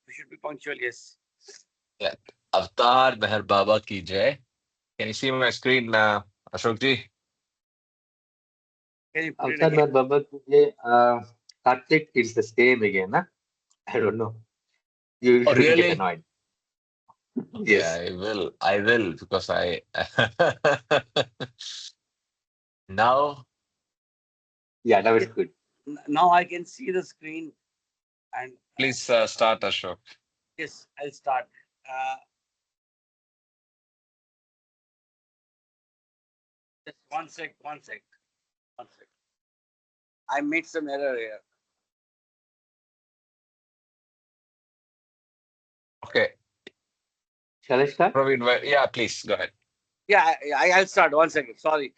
We should be punctual, yes. Yeah. Avatar Meher Baba ki jai. Can you see my screen, Ashok ji? Can you put it Outside again? my Baba today, Karthik, it's the same again, huh? I don't know. You Oh, shouldn't get really? annoyed. Okay, Yes. I will. I will because I now. Yeah, that was Yes. good. Now I can see the screen, and Please start, Ashok. yes, I'll start. Uh, just one sec, one sec. I made some error here. Okay, Shall I start? Praveen. Yeah, please go ahead. Yeah, I'll start. 1 second. Sorry.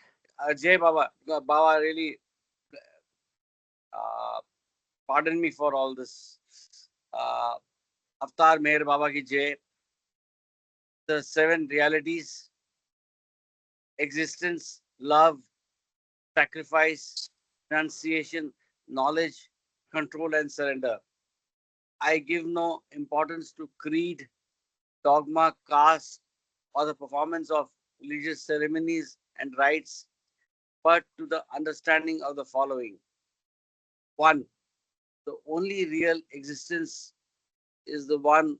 Jay Baba. Baba, really, uh, pardon me for all this. Uh, Avatar Meher Baba ki Jay. The seven realities: existence, love, sacrifice, renunciation, knowledge, control, and surrender. I give no importance to creed, dogma, caste, or the performance of religious ceremonies and rites, but to the understanding of the following. One, the only real existence is the one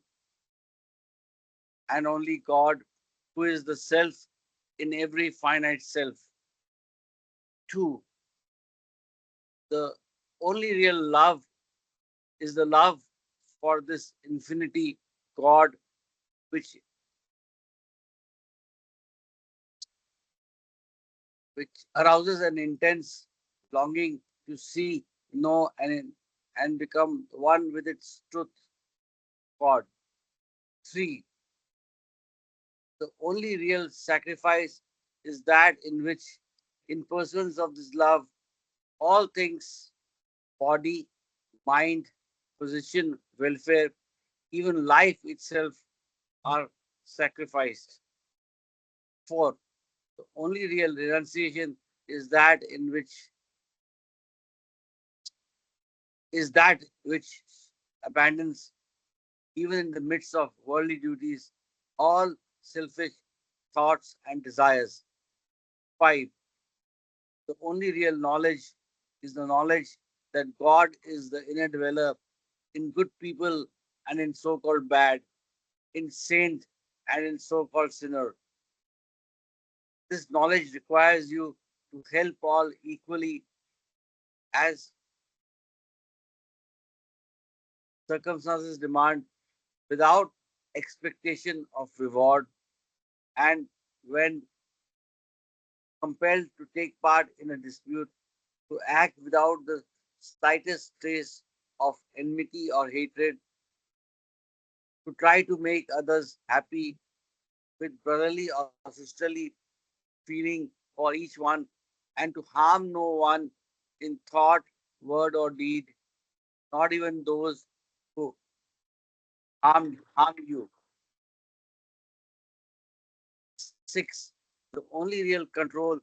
and only God, who is the self in every finite self. Two, the only real love is the love for this infinity God, which arouses an intense longing to see, know, and become one with its truth, God. Three, the only real sacrifice is that in which, in pursuance of this love, all things, body, mind, position, welfare, even life itself, are sacrificed. Four, the only real renunciation is that which abandons, even in the midst of worldly duties, all selfish thoughts and desires. Five, the only real knowledge is the knowledge that God is the inner dweller in good people and in so called bad, in saint and in so called sinner. This knowledge requires you to help all equally as circumstances demand, without expectation of reward, and when compelled to take part in a dispute, to act without the slightest trace of enmity or hatred, to try to make others happy with brotherly or sisterly feeling for each one, and to harm no one in thought, word, or deed, not even those who harm you. Six, the only real control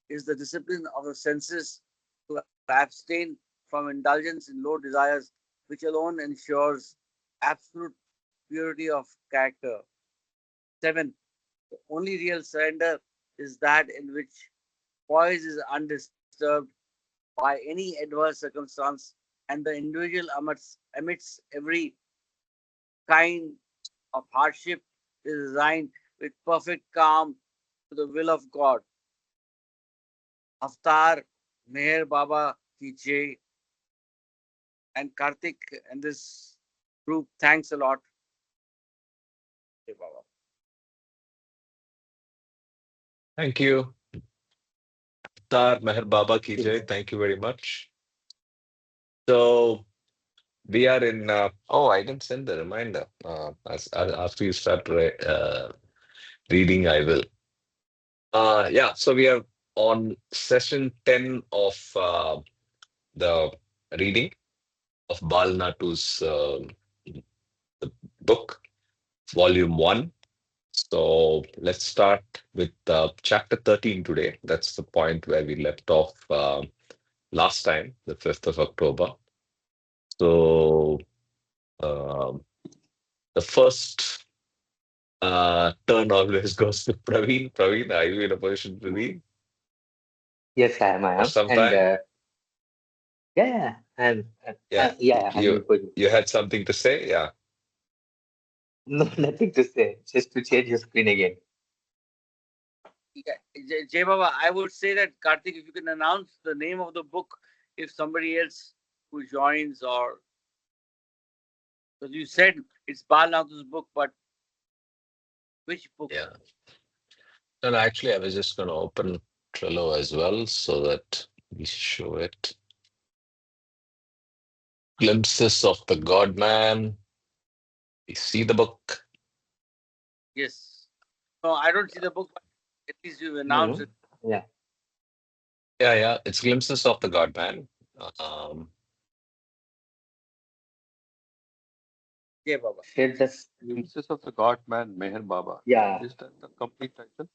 is the discipline of the senses to abstain from indulgence in low desires, which alone ensures absolute purity of character. Seven, the only real surrender is that in which poise is undisturbed by any adverse circumstance, and the individual amidst every kind of hardship is resigned with perfect calm to the will of God. Avatar, Meher Baba ki Jai, and Karthik and this group, thanks a lot. Jai Baba. Thank you, Avatar Meher Baba ki jai. Thank you very much. So we are in. Oh, I didn't send the reminder. After you start reading, I will. Yeah. So we are on session 10 of the reading of Bal Natu's the book, volume one. So let's start with chapter 13 today. That's the point where we left off last time, the 5th of October. So um The first turn always goes to Praveen. Praveen, are you in a position to read Yes, I for am. some And time? yeah, yeah, Yeah, I'm in you position. you had something to say? Yeah. No, nothing to say. Just to change your screen again. Yeah, Jay Baba, I would say that Karthik, if you can announce the name of the book, if somebody else who joins, or because you said it's Bal Natu's book, but which book? Yeah. And actually, I was just going to open Trello as well so that we show it. Glimpses of the God Man. We see the book. Yes. No, I don't see the book, but at least you announced Hmm. it. Yeah. Yeah, yeah. It's Glimpses of the God Man. Um, Jay Baba. Share this. Glimpses of the God Man, Meher Baba. Yeah. Is that the complete title?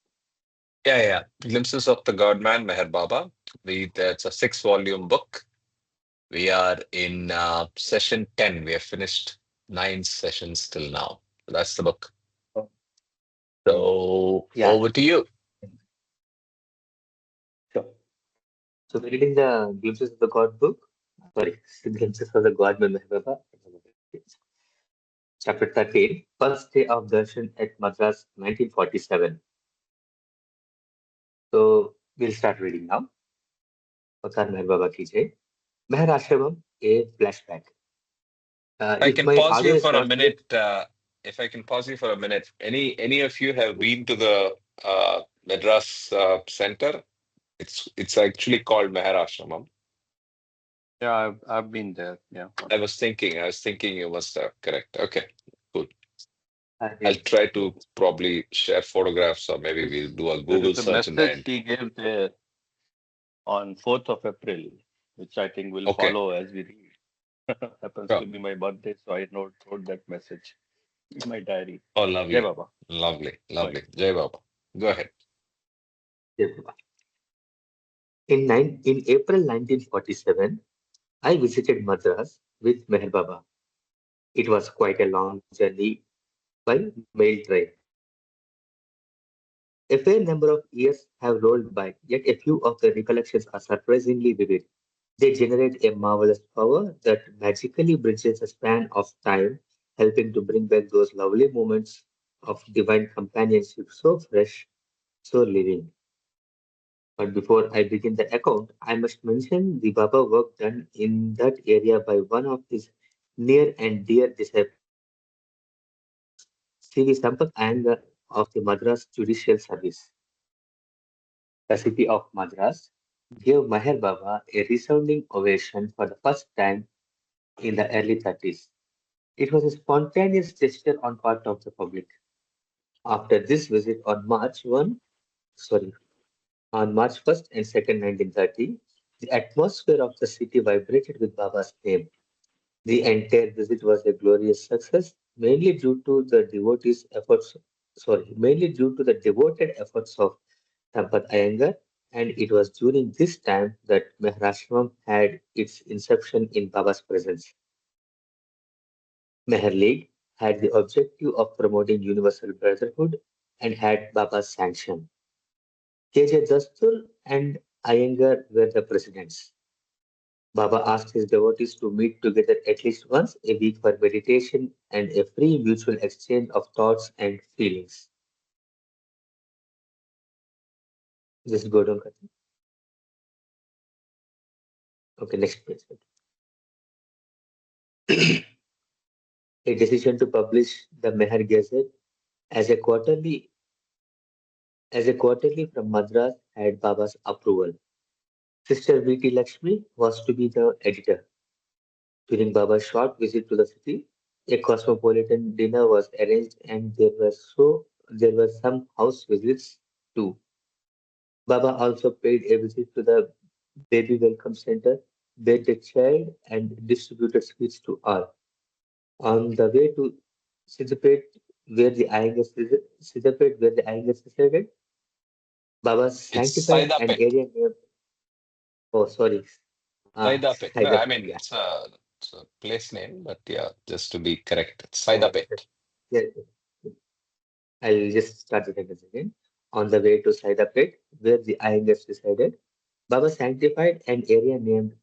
yeah, yeah. Glimpses of the God Man, Meher Baba. It's a 6 volume book. We are in session 10. We have finished 9 sessions till now. That's the book. So Yeah. over to you. Sure. So we're reading the Glimpses of the God book. Sorry, Glimpses of the God by Meher Baba. Chapter 13. First day of darshan at Madras, 1947. So we'll start reading now. Atar Meher Baba ki jai. Meher Ashramam, a flashback. I If can my pause audio you is for a not clear, minute. If I can pause you for a minute. Any of you have been to the Madras Center? It's actually called Meher Ashramam. Yeah, I've been there. Yeah. I was thinking you must have. Correct. Okay, cool. I'll again. try to probably share photographs or maybe we'll do a There Google is a search in the message end. he gave there on 4th of April, which I think will Okay. follow as we read. Happens Sure. to be my birthday, so I wrote that message in my diary. Oh, Jai lovely. Baba. Lovely. Go ahead. Lovely. Jai Baba. Go ahead. In April 1947, I visited Madras with Meher Baba. It was quite a long journey by mail train. A fair number of years have rolled by, yet a few of the recollections are surprisingly vivid. They generate a marvelous power that magically bridges a span of time, helping to bring back those lovely moments of divine companionship, so fresh, so living. But before I begin the account, I must mention the Baba work done in that area by one of his near and dear disciples, C.V. Sampak Iyengar of the Madras Judicial Service. The city of Madras gave Meher Baba a resounding ovation for the first time in the early 30s. It was a spontaneous gesture on part of the public. After this visit on March 1st and 2nd, 1930, the atmosphere of the city vibrated with Baba's name. The entire visit was a glorious success, mainly due to the devoted efforts of Sampat Iyengar, and it was during this time that Maharashtra had its inception in Baba's presence. Meher League had the objective of promoting universal brotherhood and had Baba's sanction. K.J. Dastur and Iyengar were the presidents. Baba asked his devotees to meet together at least once a week for meditation and a free mutual exchange of thoughts and feelings. Just go down. Karthik. Okay, next page. A decision to publish the Meher Gazette as a quarterly from Madras had Baba's approval. Sister V.T. Lakshmi was to be the editor. During Baba's short visit to the city, a cosmopolitan dinner was arranged and there were some house visits too. Baba also paid a visit to the baby welcome center, bathed the child and distributed sweets to all. On the way to Siddipet, where the Iyengar resided, Baba It's sanctified an Saidapet. area near, oh sorry, Saidapet. No, I Hyderabad, mean yeah. it's a place name, but yeah, just to be correct, it's Oh, Saidapet. Yeah, I'll just start the sentence again. On the way to Saidapet, where the Iyengars resided, Baba sanctified an area named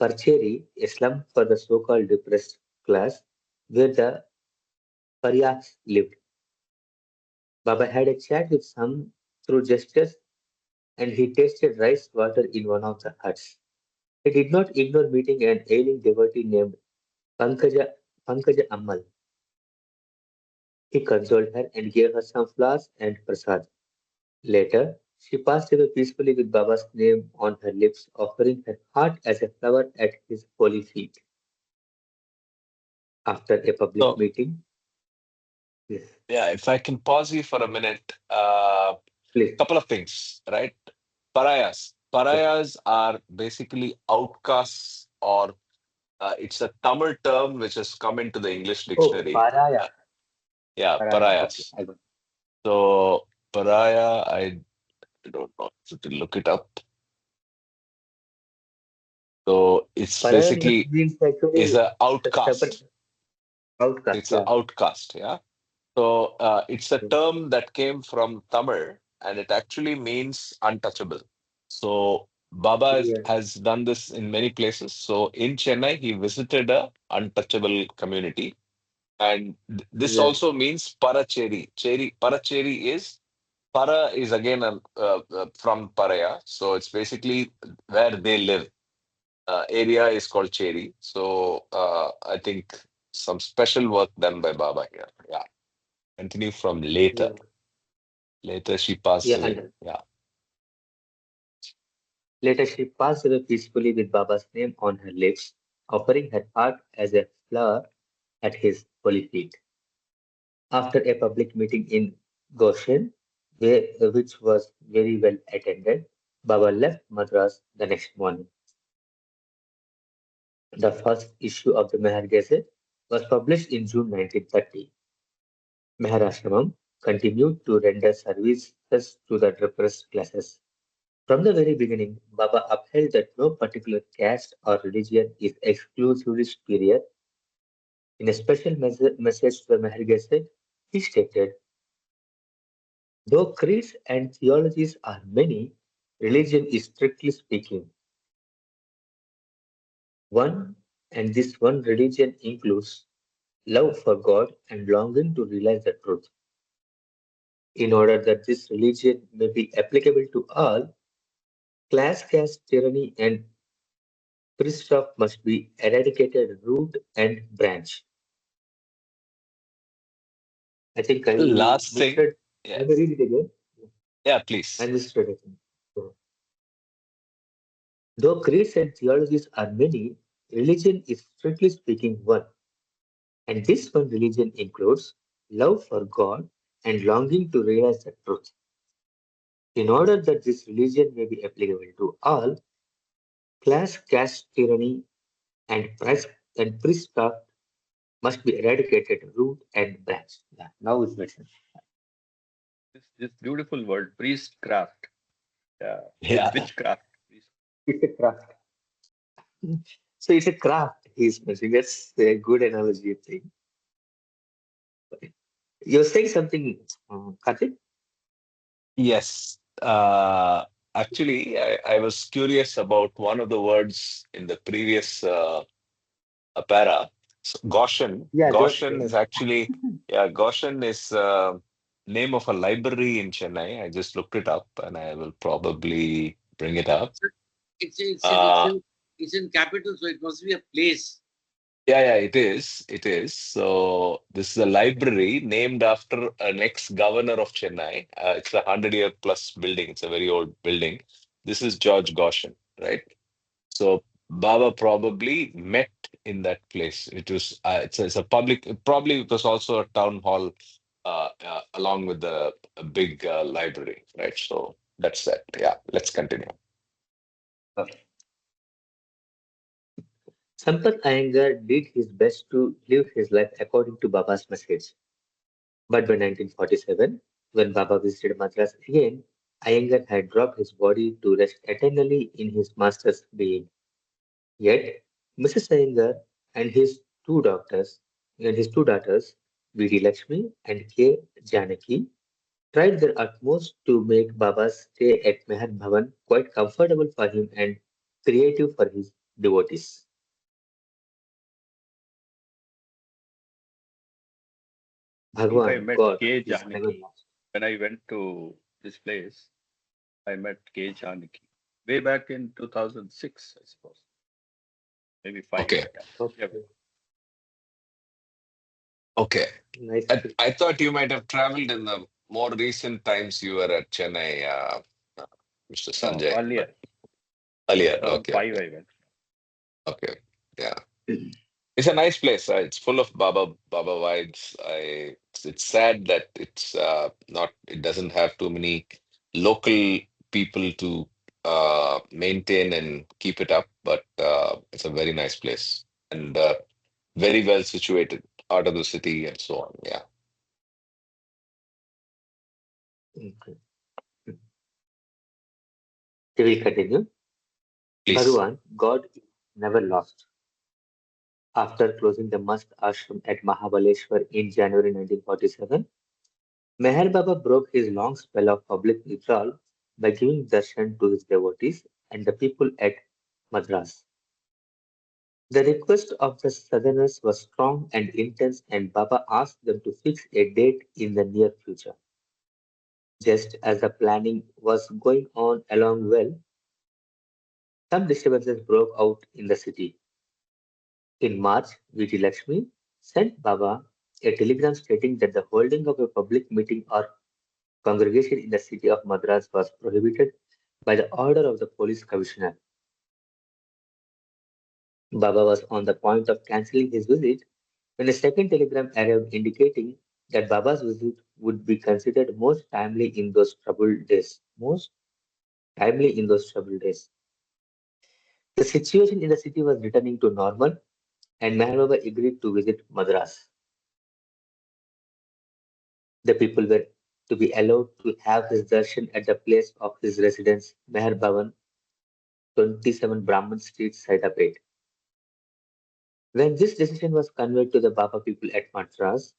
Parcheri, a slum for the so-called depressed class, where the Paryaks lived. Baba had a chat with some through gestures, and he tasted rice water in one of the huts. He did not ignore meeting an ailing devotee named Pankaja, Pankaja Ammal. He consoled her and gave her some flowers and prasad. Later, she passed away peacefully with Baba's name on her lips, offering her heart as a flower at his holy feet. After a public So, meeting, yes, yeah, if I can pause you for a minute, please, couple of things, right? Pariahs. yes. Pariahs are basically outcasts, or it's a Tamil term which has come into the English Oh, dictionary. Paraya, Uh, yeah, Paraya. Okay, pariahs. I got it. So, pariah, I don't know to look it up. So, it's Paraya basically means is actually a it's a separate outcast. outcast. It's a Yeah. outcast. Yeah. So, it's a Mm. term that came from Tamil, and it actually means untouchable. So Baba Yeah. has done this in many places. So in Chennai, he visited a untouchable community, and this Yeah. also means Paracheri. Cheri Paracheri is Para is again from Paraya, so it's basically where they live. Area is called Cheri. So I think some special work done by Baba here. Yeah, continue from later. Yeah. Later she passed Yeah. away. And Yeah. later she passed away peacefully with Baba's name on her lips, offering her heart as a flower at his holy feet. After a public meeting in Goshen, which was very well attended, Baba left Madras the next morning. The first issue of the Meher Gazette was published in June 1930. Meher Ashramam continued to render services to the depressed classes. From the very beginning, Baba upheld that no particular caste or religion is exclusively superior. In a special message to the Meher Gazette, he stated, though creeds and theologies are many, religion is strictly speaking one, and this one religion includes love for God and longing to realize the truth. In order that this religion may be applicable to all, class caste tyranny and priesthood must be eradicated root and branch. I think I Last thing. misread. Let me Yes. read it again. Yeah, I please. misread it. So, though creeds and theologies are many, religion is strictly speaking one. And this one religion includes love for God and longing to realize the truth. In order that this religion may be applicable to all, class caste tyranny and priesthood must be eradicated root and branch. Yeah, now it makes sense. This beautiful word, priestcraft. Yeah, Yeah. witchcraft. It's a craft. So it's a craft he's mentioning. That's a good analogy, I think. You're saying something, Karthik? Yes. Actually, I was curious about one of the words in the previous para. So, Goshen. Yeah, go. Goshen is actually, yeah, Goshen is name of a library in Chennai. I just looked it up, and I will probably bring it up. It's it's in it's Uh, in it's in capital, so it must be a place. Yeah, yeah, it is. It is. So this is a library named after an ex-governor of Chennai. It's a 100-year plus building. It's a very old building. This is George Goshen, right? So Baba probably met in that place. It was it's a public. Probably it was also a town hall along with the a big library, right? So that's that. Yeah, let's continue. Okay. Sampath Iyengar did his best to live his life according to Baba's message. But by 1947, when Baba visited Madras again, Iyengar had dropped his body to rest eternally in his master's being. Yet, Mrs. Iyengar and his two daughters and his two daughters V.D. Lakshmi, and K. Janaki tried their utmost to make Baba's stay at Meher Bhavan quite comfortable for him and creative for his devotees. I think I Bhagwan, met God, K. is never Janaki. lost. When I went to this place, I met K. Janaki way back in 2006, I suppose, maybe five. Okay. Yeah. Yeah. Okay, Okay. nice. I thought you might have traveled in the more recent times you were at Chennai, uh, Mr. No, Sanjay. But earlier, earlier, 2005, I went. okay, yeah. It's a nice place. It's full of Baba vibes. It's sad that it's not. It doesn't have too many local people to maintain and keep it up. But it's a very nice place and very well situated out of the city and so on. Yeah, Okay. We will continue. please. Bhagwan, God is never lost. After closing the mast ashram at Mahabaleshwar in January 1947, Meher Baba broke his long spell of public withdrawal by giving darshan to his devotees and the people at Madras. The request of the Southerners was strong and intense, and Baba asked them to fix a date in the near future. Just as the planning was going on along well, some disturbances broke out in the city. In March, V.T. Lakshmi sent Baba a telegram stating that the holding of a public meeting or congregation in the city of Madras was prohibited by the order of the police commissioner. Baba was on the point of cancelling his visit when a second telegram arrived indicating that Baba's visit would be considered most timely in those troubled days. Most timely in those troubled days. The situation in the city was returning to normal, and Meher Baba agreed to visit Madras. The people were to be allowed to have his darshan at the place of his residence, Meher Bhavan, 27 Brahman Street, Saidapet. When this decision was conveyed to the Baba people at Madras,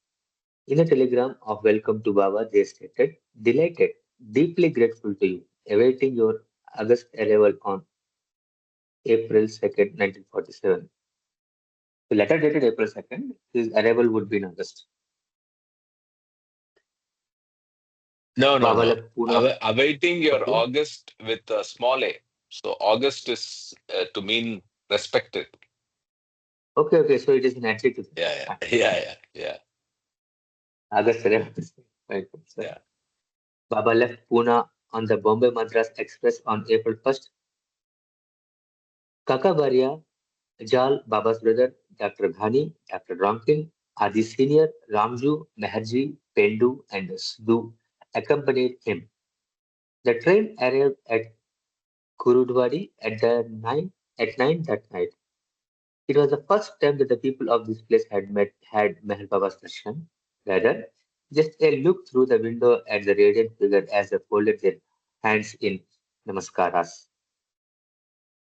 in a telegram of welcome to Baba, they stated, delighted, deeply grateful to you, awaiting your August arrival on April 2nd, 1947. The letter dated April 2nd, his arrival would be in August. No, no, Baba no. left Pune. Awaiting your Okay. August with a small a. So August is to mean respected. Okay, okay. So it is an adjective. Yeah, Okay, fine. yeah, yeah, yeah, yeah, August arrival. Right, sorry. yeah. Baba left Pune on the Bombay Madras Express on April 1st. Kakabaria, Jal, Baba's brother, Dr. Ghani, Dr. Rankin, Adi Senior, Ramju, Meherji, Pendu, and Sidhu accompanied him. The train arrived at Kurudwadi at 9 that night. It was the first time that the people of this place had Meher Baba's darshan. Rather, just a look through the window at the radiant figure as they folded their hands in namaskaras.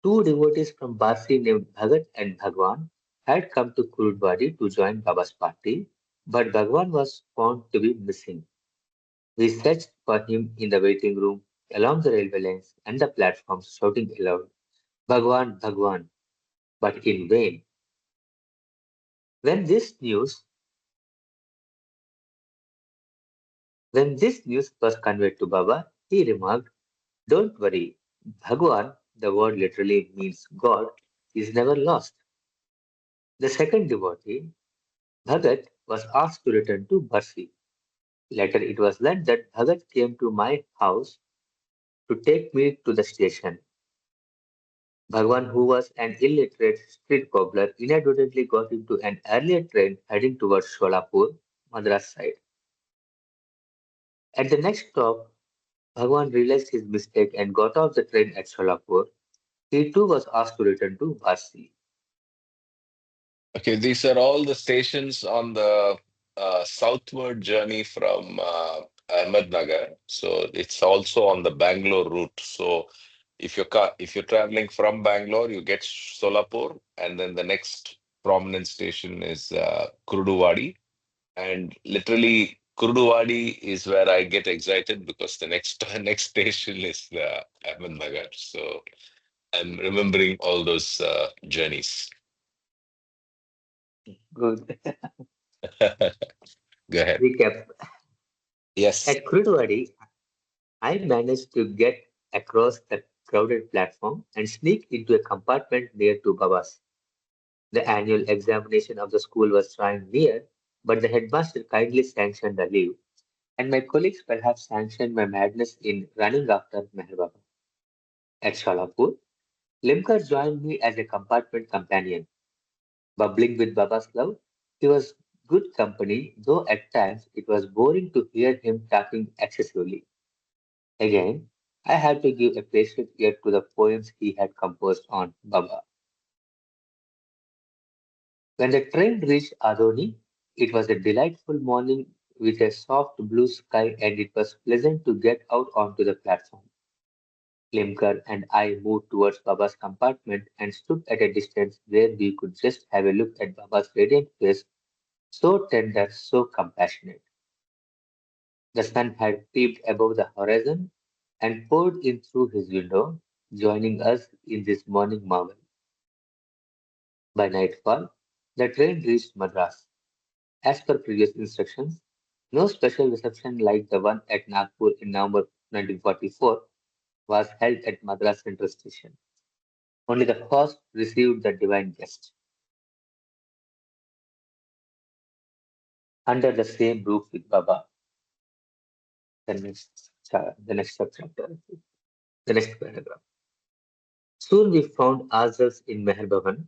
Two devotees from Barsi named Bhagat and Bhagwan had come to Kurudwadi to join Baba's party, but Bhagwan was found to be missing. We searched for him in the waiting room, along the railway lines and the platforms, shouting aloud, Bhagwan, Bhagwan, but in vain. When this news when this news was conveyed to Baba, he remarked, don't worry, Bhagwan, the word literally means God, is never lost. The second devotee, Bhagat, was asked to return to Barsi. Later it was learned that Bhagat came to my house to take me to the station. Bhagwan, who was an illiterate street cobbler, inadvertently got into an earlier train heading towards Sholapur, Madras side. At the next stop, Bhagwan realized his mistake and got off the train at Sholapur. He too was asked to return to Varsi. Okay, these are all the stations on the southward journey from Ahmednagar. So it's also on the Bangalore route. So if you're traveling from Bangalore, you get Solapur, and then the next prominent station is Kurduwadi, And literally, Kurduwadi is where I get excited because the next next station is Ahmednagar. So I'm remembering all those journeys. Good. Go ahead. Recap. Yes. At Kurudwadi, I managed to get across the crowded platform and sneak into a compartment near to Baba's. The annual examination of the school was drawing near, but the headmaster kindly sanctioned the leave, and my colleagues perhaps sanctioned my madness in running after Meher Baba. At Sholapur, Limkar joined me as a compartment companion. Bubbling with Baba's love, he was good company, though at times it was boring to hear him talking excessively. Again, I had to give a patient ear to the poems he had composed on Baba. When the train reached Adoni, it was a delightful morning with a soft blue sky, and it was pleasant to get out onto the platform. Limkar and I moved towards Baba's compartment and stood at a distance where we could just have a look at Baba's radiant face, so tender, so compassionate. The sun had peeped above the horizon and poured in through his window, joining us in this morning marvel. By nightfall, the train reached Madras. As per previous instructions, no special reception like the one at Nagpur in November 1944 was held at Madras Central Station. Only the host received the divine guest. Under the same roof with Baba, the next chapter, the next paragraph. Soon we found ourselves in Meher Bhavan.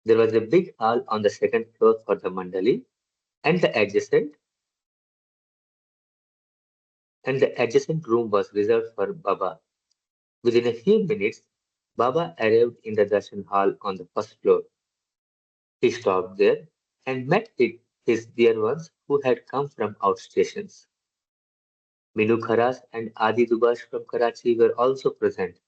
There was a big hall on the second floor for the Mandali, and the adjacent room was reserved for Baba. Within a few minutes, Baba arrived in the darshan hall on the first floor. He stopped there and met his dear ones who had come from outstations. Minu Kharas and Adi Dubash from Karachi were also present.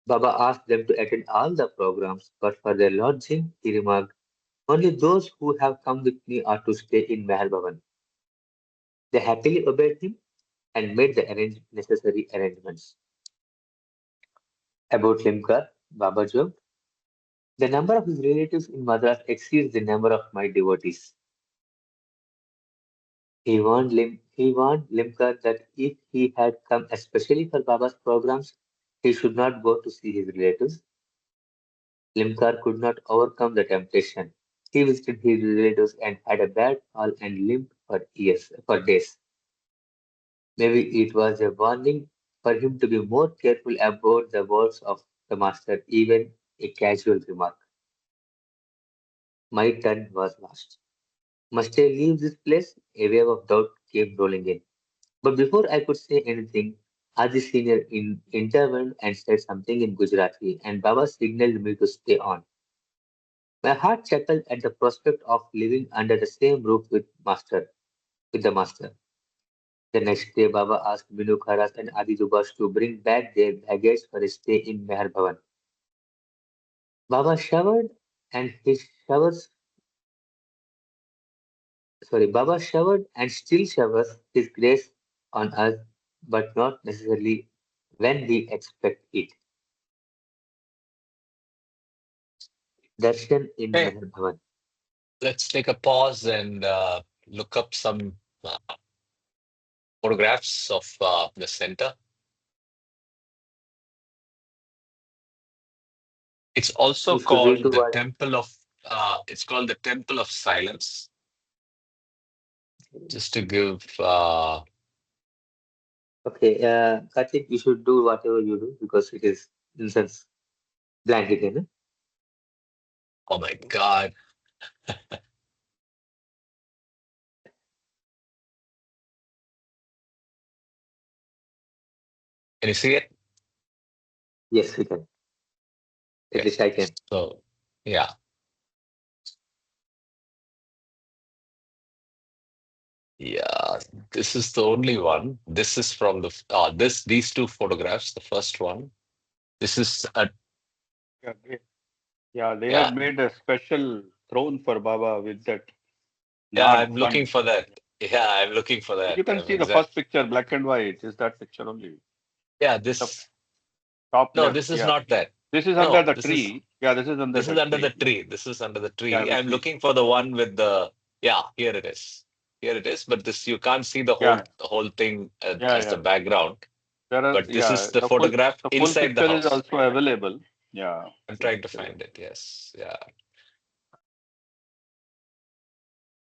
Baba asked them to attend all the programs, but for their lodging, he remarked, only those who have come with me are to stay in Mahal Bhavan. They happily obeyed him and made the necessary arrangements. About Limkar, Baba joked, the number of his relatives in Madras exceeds the number of my devotees. He warned Limkar that if he had come especially for Baba's programs, he should not go to see his relatives. Limkar could not overcome the temptation. He visited his relatives and had a bad fall and limped for days. Maybe it was a warning for him to be more careful about the words of the master, even a casual remark. My turn was lost. Must I leave this place? A wave of doubt came rolling in. But before I could say anything, Adi Senior intervened and said something in Gujarati, and Baba signaled me to stay on. My heart chuckled at the prospect of living under the same roof with the master. The next day, Baba asked Minu Kharas and Adi Dubash to bring back their baggage for a stay in Meher Bhavan. Baba showered and his showers, Baba showered and still showers his grace on us, but not necessarily when we expect it. Darshan in Hey, Meher Bhavan. let's take a pause and look up some photographs of the center. It's also You should read called to the what? Temple of. It's called the Temple of Silence. Just to give. Okay, Karthik, you should do whatever you do because it is incense blanket, you know? Oh my God! Can you see it? Yes, we can. At Okay. least I can. So yeah, yeah. This is the only one. This is from the these two photographs. The first one. This is a Yeah, they, yeah, they have yeah. made a special throne for Baba with that Yeah, Not I'm looking fun. for that. Yeah, I'm looking for that. You can see the Exact. first picture, black and white. Is that picture only? Yeah, The this. top No, left. this is Yeah. not that. This is under No, the this is tree. Yeah, this is under this is the under the tree. Yeah. tree. This is under the Yeah, tree. we I'm see. looking for the one with the. Yeah, here it is. Here it is. But this you can't see Yeah. the whole thing Yeah. as the Yeah. background. There are, But this is yeah, the photograph the full inside the picture is house. also available. Yeah. I'm Full trying to picture is find it. Yes. Yeah.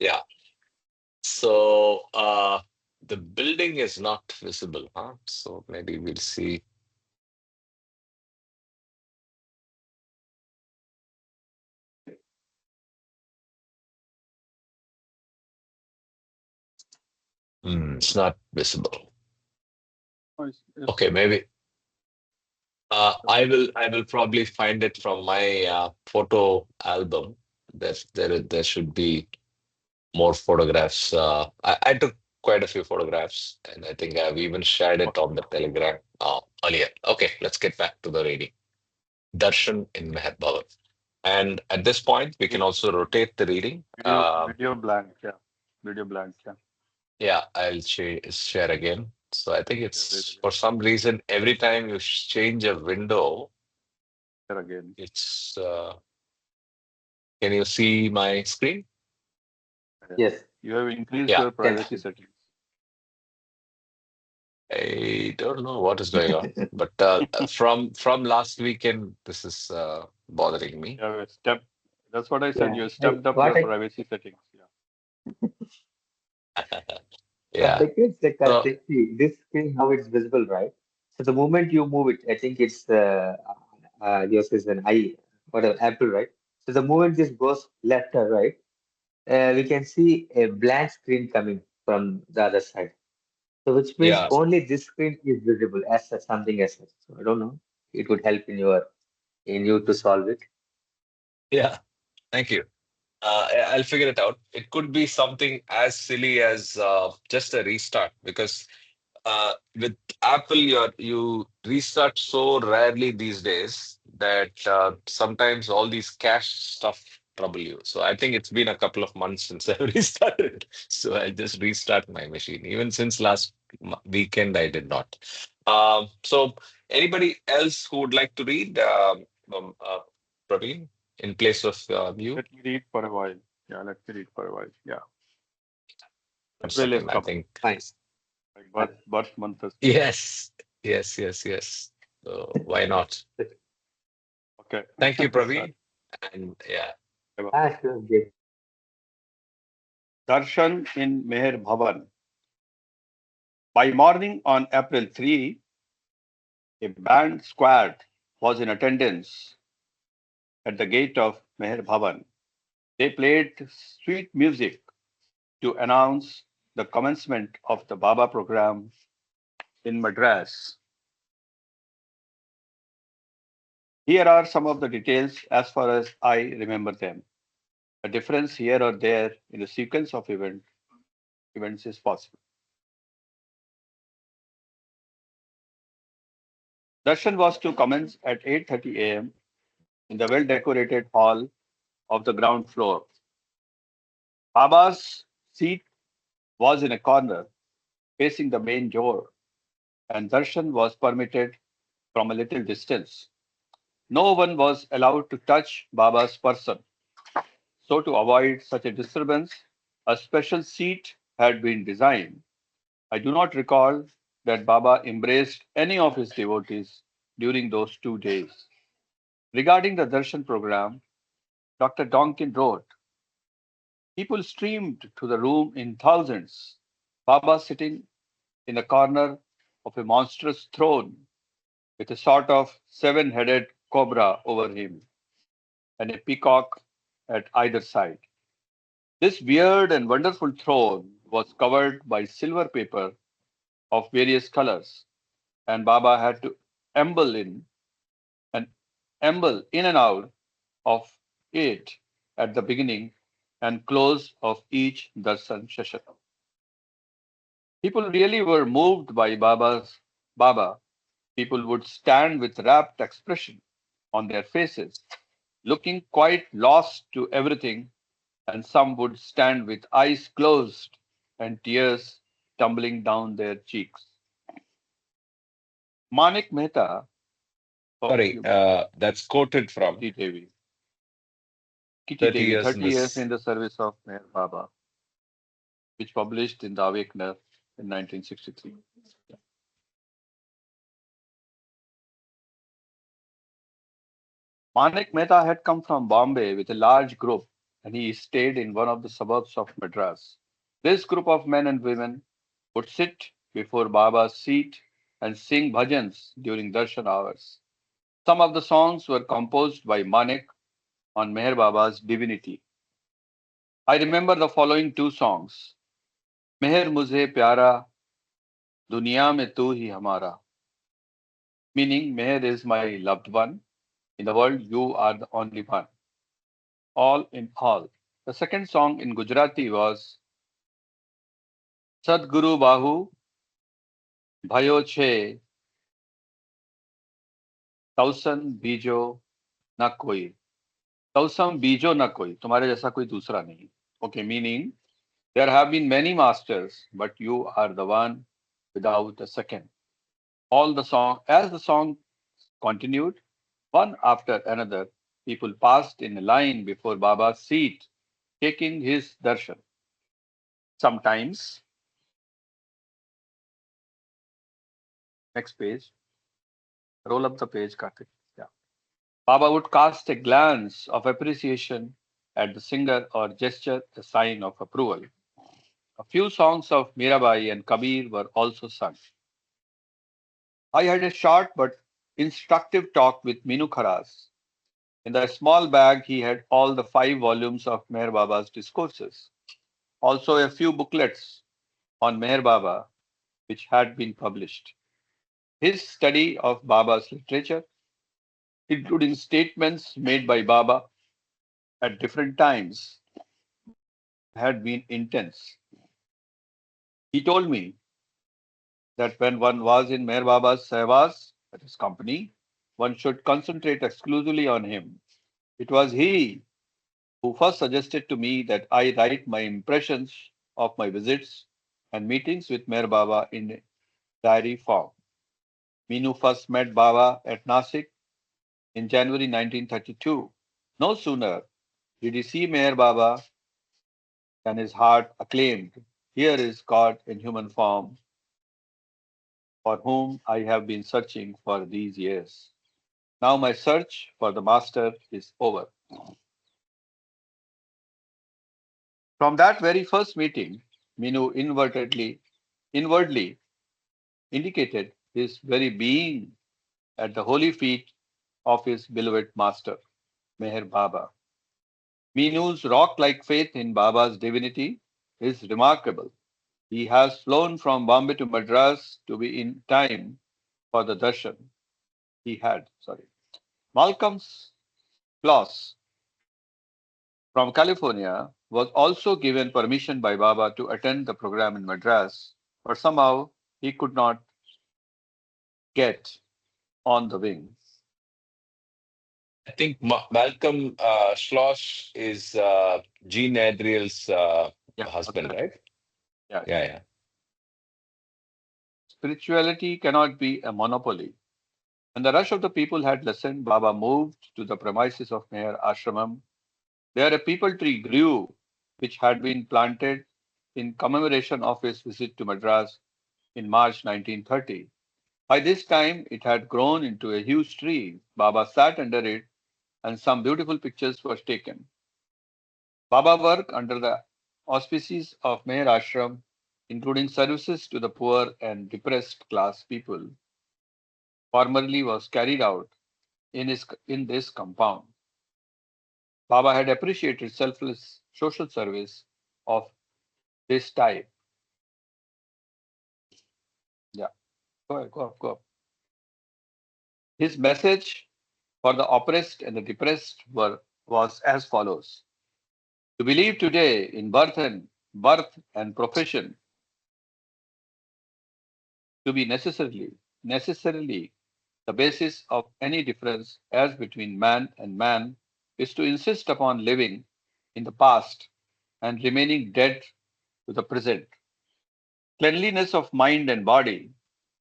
Yeah. So the building is not visible, huh? So maybe we'll see. It's not visible. oh, Okay, maybe I will probably find it from my photo album. There should be more photographs. I took quite a few photographs, and I think I've even shared it on the Telegram earlier. Okay, let's get back to the reading. Darshan in Meher Bhavan. And at this point, we can also rotate the reading. video blank. Yeah. Video blank. Yeah. Yeah, I'll share again. So I think Share it it's again. for some reason every time you change a window, Share again. it's can you see my screen? Yeah. Yes, You have increased Yeah, your can privacy see. settings. I don't know what is going on, but from last weekend, this is bothering me. You have a step. That's what I said. Yeah, You have stepped up what your I privacy settings. Yeah. what Yeah. I can say, So Karthik, see, this screen how it's visible, right? So the moment you move it, I think it's yours is an I, whatever Apple, right? So the moment this goes left or right, we can see a blank screen coming from the other side. So which means yeah, only this screen is visible as such, something as such. So I don't know. It would help in you to solve it. yeah. Thank you. I'll figure it out. It could be something as silly as just a restart because with Apple, you restart so rarely these days that sometimes all these cache stuff trouble you. So I think it's been a couple of months since I restarted. So I just restart my machine. Even since last weekend, I did not. So anybody else who would like to read, Praveen, in place of you? Let me read for a while. Yeah. Let me read for a while. Yeah. One April is second, I coming. think. Fine. Like Fine. birth month has come. Yes, yes. So why not? Okay. Thank you, Start. Praveen. And yeah, Ah, sure. Yes. Darshan in Meher Bhavan. By morning on April 3, a band squad was in attendance at the gate of Meher Bhavan. They played sweet music to announce the commencement of the Baba program in Madras. Here are some of the details as far as I remember them. A difference here or there in the sequence of events is possible. Darshan was to commence at 8:30 a.m. in the well-decorated hall of the ground floor. Baba's seat was in a corner facing the main door, and darshan was permitted from a little distance. No one was allowed to touch Baba's person. So, to avoid such a disturbance, a special seat had been designed. I do not recall that Baba embraced any of his devotees during those 2 days. Regarding the darshan program, Dr. Donkin wrote, people streamed to the room in thousands. Baba sitting in a corner of a monstrous throne with a sort of seven-headed cobra over him and a peacock at either side. This weird and wonderful throne was covered by silver paper of various colors, and Baba had to amble in and amble in and out of it at the beginning and close of each darshan session. People really were moved by Baba. People would stand with rapt expression on their faces, looking quite lost to everything and some would stand with eyes closed and tears tumbling down their cheeks. Manik Mehta, oh, Sorry, that's quoted from Kitty Devi, 30 years in 30 years this. in the service of Meher Baba, which published in the Awakens in 1963. Manik Mehta had come from Bombay with a large group and he stayed in one of the suburbs of Madras. This group of men and women would sit before Baba's seat and sing bhajans during darshan hours. Some of the songs were composed by Manik on Meher Baba's divinity. I remember the following two songs. Meher mujhe pyara, duniya mein tu hi hamara, meaning Meher is my loved one. In the world, you are the only one. All in all. The second song in Gujarati was Sadguru Bahu Bhayo Che Tausan Bijo Na Koi. Tausam Bijo Na Koi. तुम्हारे जैसा कोई दूसरा नहीं. Okay, meaning there have been many masters, but you are the one without a second. All the song, as the song continued, one after another, people passed in a line before Baba's seat, taking his darshan. Sometimes, next page, roll up the page, Karthik. Yeah. Baba would cast a glance of appreciation at the singer or gesture a sign of approval. A few songs of Mirabai and Kabir were also sung. I had a short but instructive talk with Minu Kharas. In the small bag, he had all the 5 volumes of Meher Baba's discourses, also a few booklets on Meher Baba, which had been published. His study of Baba's literature, including statements made by Baba at different times, had been intense. He told me that when one was in Meher Baba's Sehwaz, that is company, one should concentrate exclusively on him. It was he who first suggested to me that I write my impressions of my visits and meetings with Meher Baba in diary form. Minu first met Baba at Nasik in January 1932. No sooner did he see Meher Baba than his heart acclaimed, "Here is God in human form, for whom I have been searching for these years. Now my search for the Master is over." From that very first meeting, Minu inwardly indicated his very being at the holy feet of his beloved master, Meher Baba. Minu's rock like faith in Baba's divinity is remarkable. He has flown from Bombay to Madras to be in time for the darshan. Malcolm's Claus from California was also given permission by Baba to attend the program in Madras, but somehow he could not get on the wing. I think Malcolm Schloss is Jean Adriel's Yeah, that's husband, correct. right? Yeah. Yeah, yeah. Spirituality cannot be a monopoly. When the rush of the people had lessened, Baba moved to the premises of Meher Ashramam. There a peepal tree grew, which had been planted in commemoration of his visit to Madras in March 1930. By this time, it had grown into a huge tree. Baba sat under it, and some beautiful pictures were taken. Baba worked under the auspices of Meher Ashram, including services to the poor and depressed class people, formerly was carried out in this compound. Baba had appreciated selfless social service of this type. Yeah, go up. His message for the oppressed and the depressed was as follows: to believe today in birth and profession to be necessarily the basis of any difference as between man and man is to insist upon living in the past and remaining dead to the present. Cleanliness of mind and body,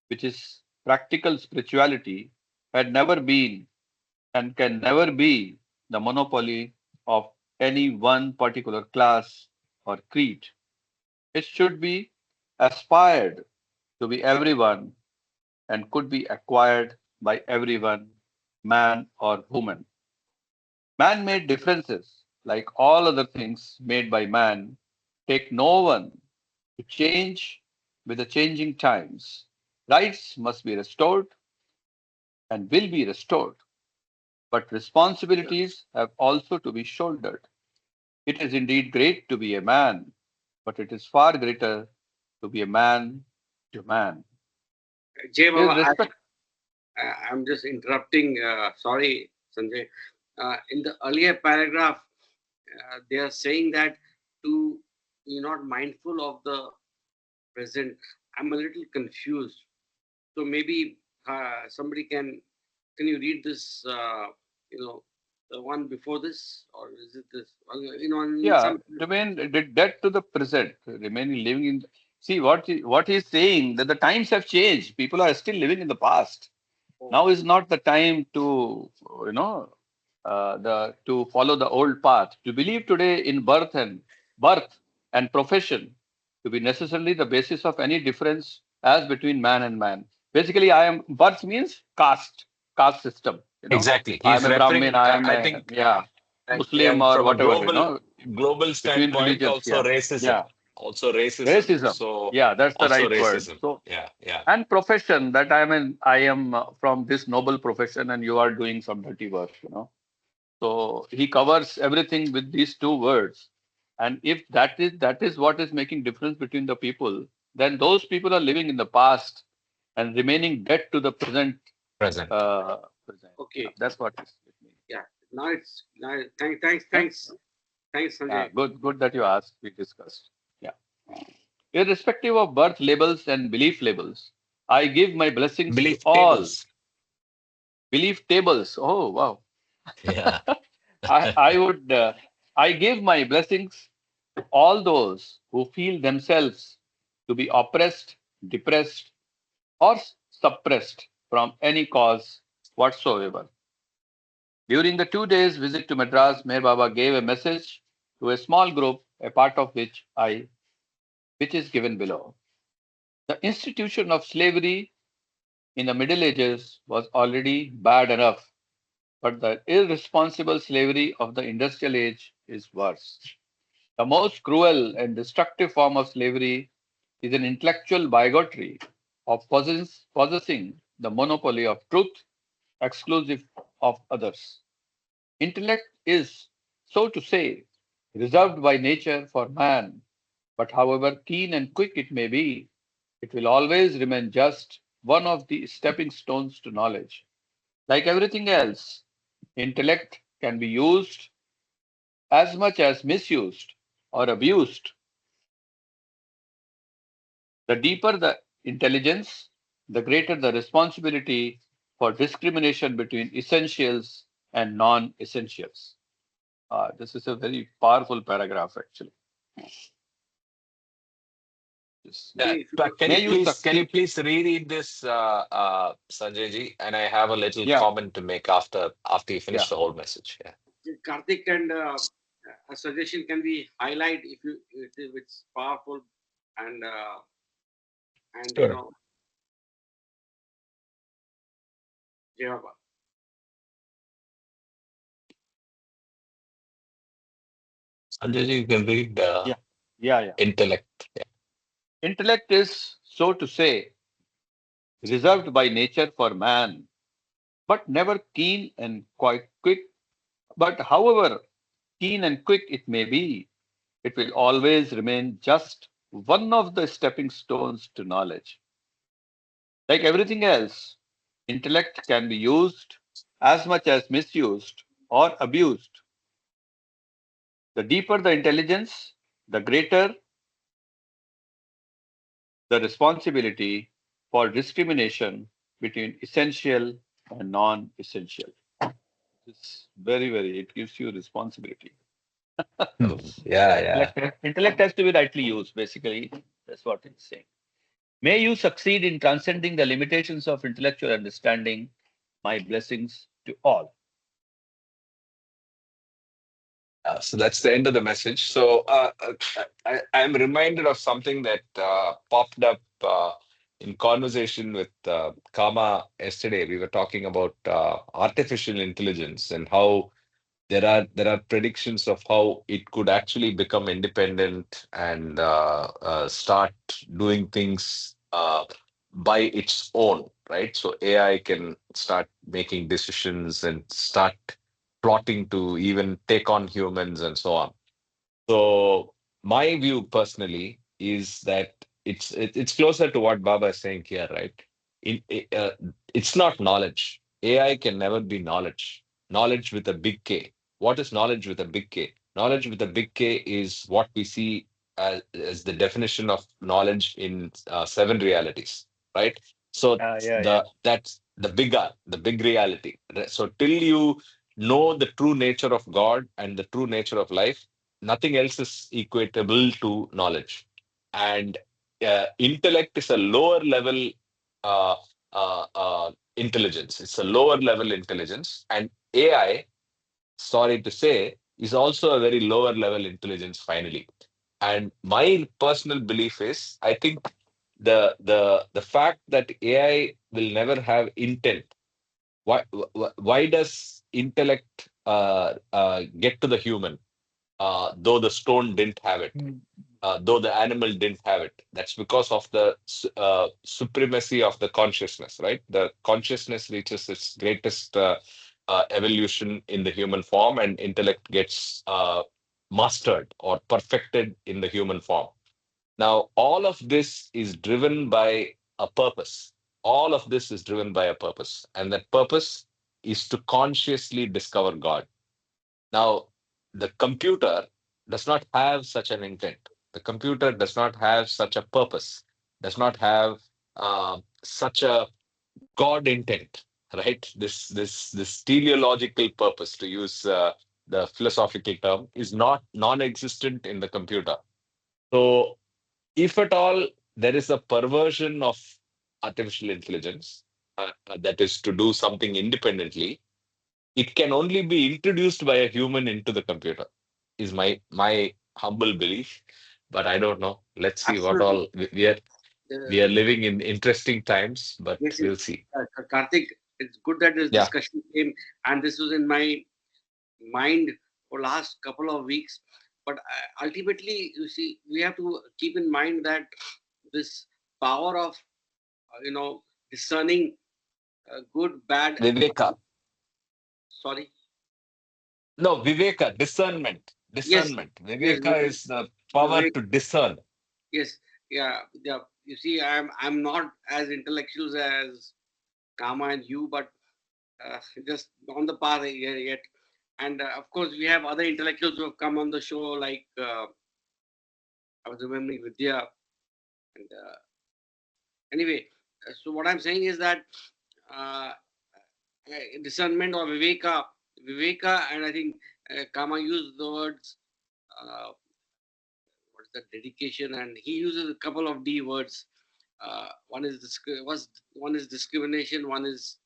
which is practical spirituality, had never been and can never be the monopoly of any one particular class or creed. It should be aspired to be everyone and could be acquired by everyone, man or woman. Man made differences, like all other things made by man, take no one to change with the changing times. Rights must be restored and will be restored, but responsibilities have also to be shouldered. It is indeed great to be a man, but it is far greater to be a man to man. Jay Baba, Irrespect, I'm just interrupting. Sorry, Sanjay. In the earlier paragraph, they are saying that to be not mindful of the present. I'm a little confused. So maybe somebody can you read this? The one before this, or is it this? In yeah, some. remain dead to the present, remaining living in. See what he's saying that the times have changed. People are still living in the past. Oh, Now is not the time to you know the to follow the old path. To believe today in birth and profession to be necessarily the basis of any difference as between man and man. Basically, I am birth means caste system. Exactly. I He's am a Brahmin. referring, I am I a think, yeah Muslim and or from a whatever. global Between standpoint, religions. also Yeah, racism. yeah, Also racism. racism. So Yeah, that's the also right word. racism. So Yeah, yeah. and profession that I am from this noble profession and you are doing some dirty work. So he covers everything with these two words. And if that is what is making difference between the people, then those people are living in the past and remaining dead to the present. Present. Uh, okay. that's what it means. Yeah. Now. Thanks. Yeah, Thanks, yeah. Sanjay. Good that you asked. We discussed. Yeah. Irrespective of birth labels and belief labels, I give my blessings to Belief all. tables. Belief tables. Oh wow. Yeah. I would I give my blessings to all those who feel themselves to be oppressed, depressed, or suppressed from any cause whatsoever. During the 2 days visit to Madras, Meher Baba gave a message to a small group, a part of which is given below. The institution of slavery in the Middle Ages was already bad enough, but the irresponsible slavery of the industrial age is worse. The most cruel and destructive form of slavery is an intellectual bigotry of possessing the monopoly of truth exclusive of others. Intellect is, so to say, reserved by nature for man, but however keen and quick it may be, it will always remain just one of the stepping stones to knowledge. Like everything else, intellect can be used as much as misused or abused. The deeper the intelligence, the greater the responsibility for discrimination between essentials and non essentials. This is a very powerful paragraph, actually. Yes. Yeah. Okay. If you But could, can May you I use the please can? reread this, Sanjay ji? And I have a little Yeah, comment to make after you finish yeah. the whole message. Yeah. Karthik, and a suggestion can be highlight if it's powerful and and Sure. yeah. Sanjay ji, you can read Yeah, yeah. intellect. Yeah. Intellect is, so to say, reserved by nature for man, but never keen and quite quick. But however keen and quick it may be, it will always remain just one of the stepping stones to knowledge. Like everything else, intellect can be used as much as misused or abused. The deeper the intelligence, the greater the responsibility for discrimination between essential and non essential. It's very, very, it gives you responsibility. Yeah, yeah. Intellect has to be rightly used, basically. That's what it's saying. May you succeed in transcending the limitations of intellectual understanding. My blessings to all. So that's the end of the message. So I'm reminded of something that popped up in conversation with Kama yesterday. We were talking about artificial intelligence and how there are predictions of how it could actually become independent and start doing things by its own, right? So AI can start making decisions and start plotting to even take on humans and so on. So my view personally is that it's closer to what Baba is saying here, right? It's not knowledge. AI can never be knowledge. Knowledge with a big K. What is knowledge with a big K? Knowledge with a big K is what we see as the definition of knowledge in seven realities, right? So Yeah. that's the big R, the big reality. So till you know the true nature of God and the true nature of life, nothing else is equatable to knowledge. And intellect is a lower level uh, intelligence. It's a lower level intelligence. And AI, sorry to say, is also a very lower level intelligence finally. And my personal belief is, I think the fact that AI will never have intent. Why does intellect get to the human? Though the stone didn't have it, Mm. though the animal didn't have it. That's because of the supremacy of the consciousness, right? The consciousness reaches its greatest evolution in the human form, and intellect gets mastered or perfected in the human form. Now, all of this is driven by a purpose. All of this is driven by a purpose, and that purpose is to consciously discover God. Now, the computer does not have such an intent. The computer does not have such a purpose, does not have such a God intent, right? This teleological purpose, to use the philosophical term, is not non-existent in the computer. So, if at all there is a perversion of artificial intelligence, that is to do something independently, it can only be introduced by a human into the computer, is my humble belief. But I don't know. Let's see what Absolutely. all we are Uh, living in interesting times, but yes, we'll see. Karthik, it's good that this Yeah. discussion came, and this was in my mind for last couple of weeks. But ultimately, you see, we have to keep in mind that this power of discerning good, bad. Viveka. Sorry. No, Viveka, discernment. Yes, Discernment. yes, Viveka is the power Vivek. to discern. Yes, yeah, yeah. You see, I'm not as intellectual as Kama and you, but just on the path yet. And of course, we have other intellectuals who have come on the show, like I was remembering Vidya. And anyway, so what I'm saying is that uh, discernment or Viveka, and I think Kama used the words. Uh, what is that? Dedication, and he uses a couple of D words. One is discrimination. One is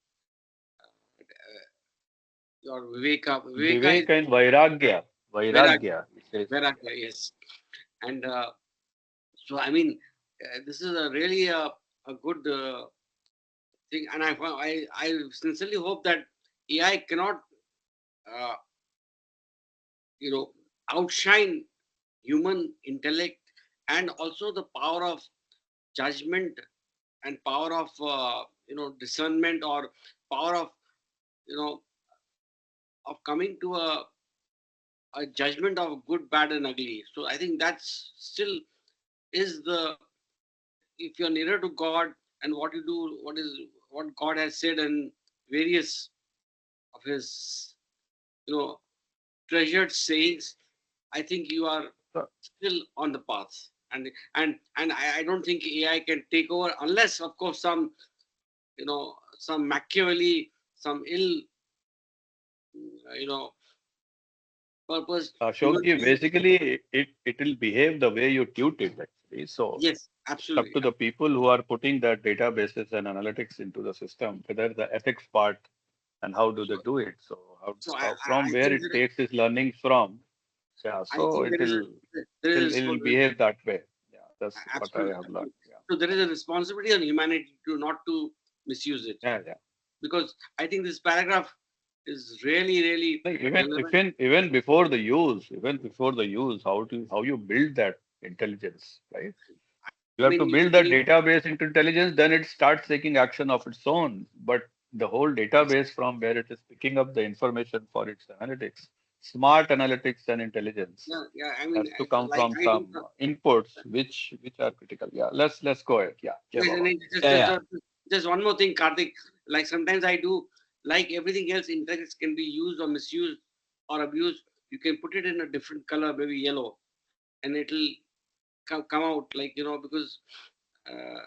your Viveka. Viveka is Vivek and Vairagya. Vairagya. Vairagya, it says. Vairagya, yes. And so, I mean, this is a really a good thing, and I sincerely hope that AI cannot, uh, outshine human intellect, and also the power of judgment, and power of discernment, or power of you know coming to a judgment of good, bad, and ugly. So I think that's still is the if you're nearer to God, and what you do, what God has said in various of His you know treasured sayings, I think you are still on the path. And I don't think AI can take over, unless, of course, some Machiavelli, some ill, you know, purpose. Human Shobji, beings, basically, it will behave the way you tute it, actually. So yes, it's up absolutely. to the people who are putting that databases and analytics into the system, whether the ethics part and how do they So, do it. So so how I from where think it takes its learnings from. Yeah, I so think there is a it'll behave that way. Yeah, that's what I absolutely, have learned. absolutely. Yeah, So there is a responsibility on humanity to not to misuse it, yeah, yeah. because I think this paragraph is really, really Like relevant. even before the use, how you build that intelligence, right? You I have to mean, build that database into intelligence, then it starts taking action of its own. But the whole database from where it is picking up the information for its analytics, smart analytics and intelligence yeah, yeah. I mean, has to come like from I do. some inputs which are critical. Yeah, let's go ahead. Yeah, Jai Yes, and Baba. then Yeah, yeah. just one more thing, Karthik. Like sometimes I do, like everything else, intelligence can be used or misused or abused. You can put it in a different color, maybe yellow, and it'll come out like, because uh,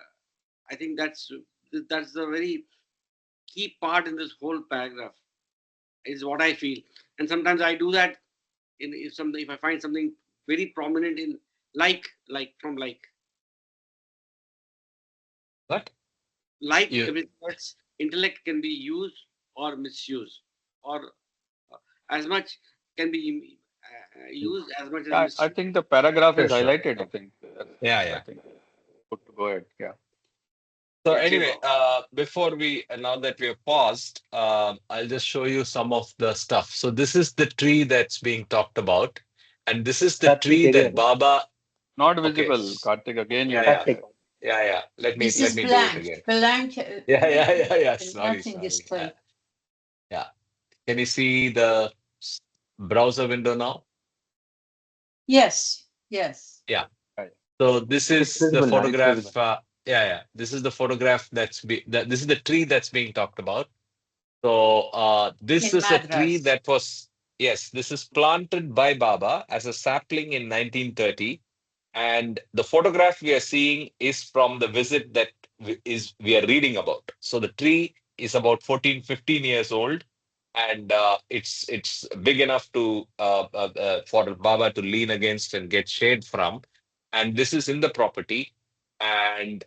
I think that's the very key part in this whole paragraph, is what I feel. And sometimes I do that in if I find something very prominent in like from What? You everything else, intellect can be used or misused, or as much can be used as much as I misused. think the paragraph sure, is sure. highlighted. I think Yeah, I yeah. think good to go ahead. Yeah. So Yeah, Jay anyway, Bob. before we now that we have paused, I'll just show you some of the stuff. So this is the tree that's being talked about, and this is the Karthik tree that again. Baba. Not Okay. visible, Karthik. Again, Yeah, you yeah, Karthik. uh, yeah, yeah. This Let is me do it blank. again. Blank. Yeah, yeah, yeah, yeah. Sorry, Nothing is sorry. clear. Yeah. Can you see the browser window now? Yes. Yes. Yeah. right. So this It's is the visible now. It's visible. photograph. Yeah, yeah. This is the photograph this is the tree that's being talked about. So this In is a tree Madras. that was, yes, this is planted by Baba as a sapling in 1930. And the photograph we are seeing is from the visit that we are reading about. So the tree is about 14, 15 years old, and it's big enough to for Baba to lean against and get shade from. And this is in the property. And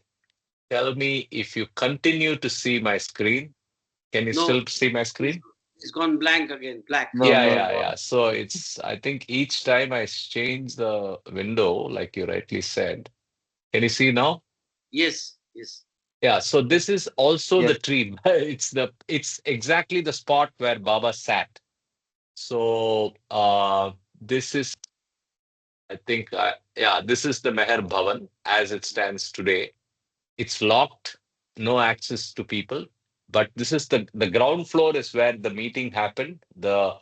tell me if you continue to see my screen. Can you No, still see my it's, screen? it's gone blank again, black. No, Yeah, no, yeah, no. yeah. So I think each time I change the window, like you rightly said. Can you see now? Yes, yes. Yeah, so this is also the Yes. tree. It's exactly the spot where Baba sat. So this is, I think, yeah, this is the Meher Bhavan as it stands today. It's locked, no access to people. But this is the ground floor is where the meeting happened. The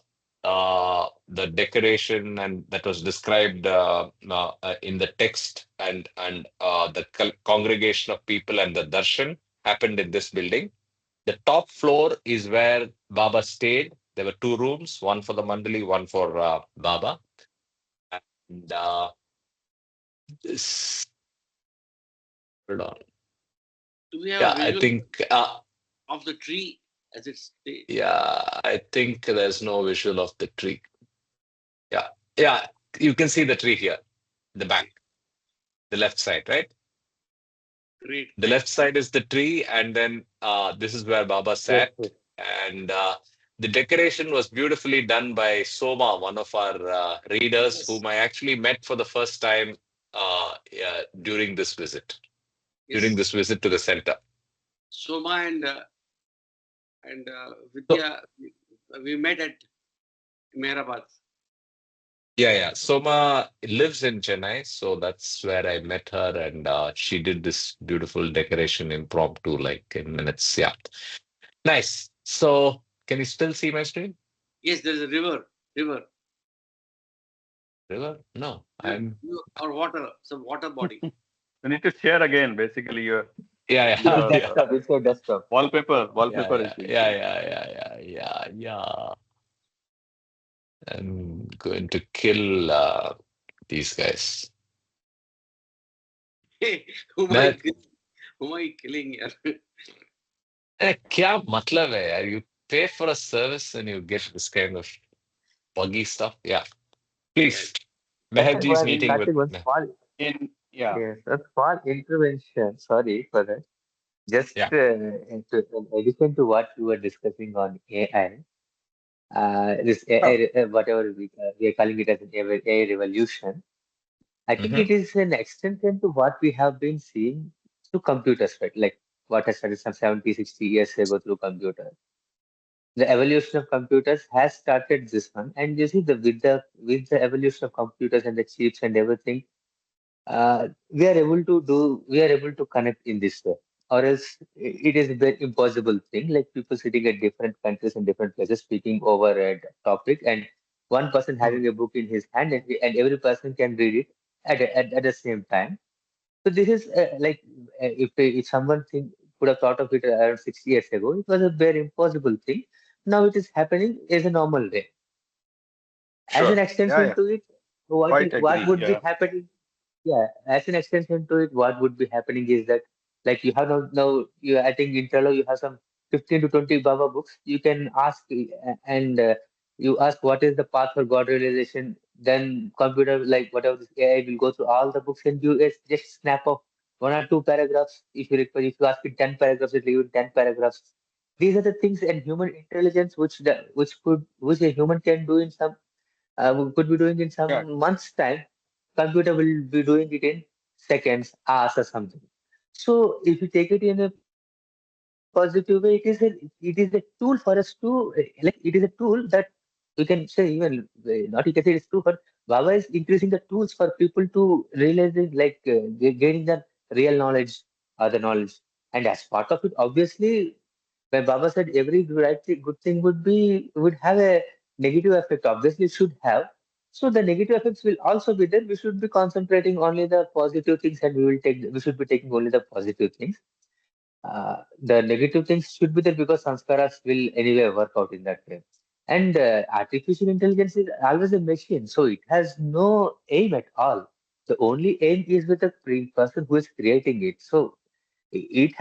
decoration and that was described in the text, and the congregation of people and the darshan happened in this building. The top floor is where Baba stayed. There were two rooms, one for the Mandali, one for Baba. And this, hold on. Do we have a Yeah, I visual think. of the tree as it's Yeah, I think there's no visual of the tree. Yeah, yeah, you can see the tree here, the back, okay? the left side, right? Great, The great. left side is the tree, and then this is where Baba Yes. sat. Yes. And the decoration was beautifully done by Soma, one of our readers, Yes, whom I actually met for the first time yeah, during yes. this visit to the center. Soma and So, Vidya, we met at Mehrabad. yeah, yeah. Soma lives in Chennai, so that's where I met her, and she did this beautiful decoration impromptu, like in minutes. Yeah, nice. So, can you still see my screen? Yes, there is a river, River? No, I'm. or water, some water body. You need to share again. Basically, Yeah, It's your yeah, your yeah, desktop. It's your desktop. yeah, wallpaper is yeah, being yeah, shared. yeah, yeah, yeah, yeah, yeah. I'm going to kill these guys. Hey, whom are मैं you killing? Whom are you killing here? क्या मतलब है यार? You pay for a service and you get this kind of buggy stuff. Yeah. Please. Starting Meherji is one, meeting with starting one me. small, In yeah, yes, a small intervention. Sorry for that. Just Yeah. in addition to what we were discussing on AI, this Oh. AI, whatever we are calling it as an AI revolution, I think Hmm. it is an extension to what we have been seeing through computers, right? Like what has started some 70, 60 years ago through computers. The evolution of computers has started this one, and you see the evolution of computers and the chips and everything, we are able to connect in this way, or else it is a very impossible thing, like people sitting at different countries and different places speaking over a topic, and one person having a book in his hand, and every person can read it at the same time. So this is if someone could have thought of it around 60 years ago, it was a very impossible thing. Now it is happening as a normal day. As an Sure. yeah, extension yeah. to it, Quite what agree. would be Yeah, happening? Yeah, as an extension to it, what would be happening is that, like you have now you I think in Trello you have some 15 to 20 Baba books. You can ask and you ask what is the path for God realization. Then computer, like whatever this AI, will go through all the books and you just snap off one or two paragraphs. If you require, if you ask it 10 paragraphs, it will give you 10 paragraphs. These are the things and human intelligence which a human can do in some we could be doing in yeah, some months' time. Computer will be doing it in seconds, hours, or something. So if you take it in a positive way, it is a tool for us to it is a tool that we can say even not you can say it's true for Baba is increasing the tools for people to realizing gaining the real knowledge or the knowledge. And as part of it, obviously, when Baba said every good thing would have a negative effect, obviously it should have. So the negative effects will also be there. We should be concentrating only the positive things, and we should be taking only the positive things. The negative things should be there because sanskaras will anyway work out in that way. And artificial intelligence is always a machine, so it has no aim at all. The only aim is with the person who is creating it. So it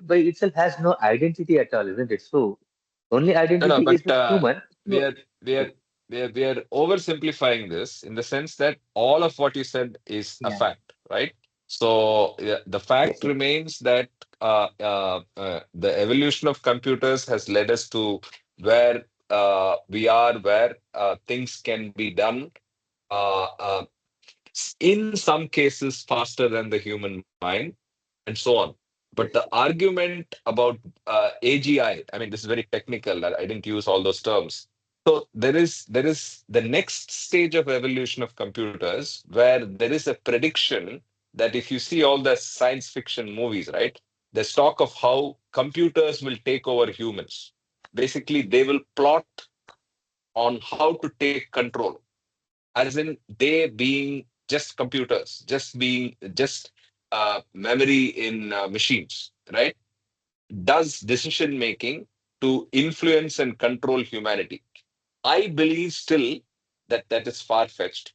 by itself has no identity at all, isn't it? So only No, no, identity but is with human. we So are we are we are oversimplifying this in the sense that all of what you said is a yeah, fact, right? So yeah, the fact yes, yes. remains that the evolution of computers has led us to where we are, where things can be done in some cases faster than the human mind, and so on. But the Yes. argument about AGI, I mean, this is very technical. I didn't use all those terms. So there is the next stage of evolution of computers where there is a prediction that if you see all the science fiction movies, right, there's talk of how computers will take over humans. Basically, they will plot on how to take control, as in they being just computers, just memory in machines, right? Does decision making to influence and control humanity. I believe still that that is far fetched,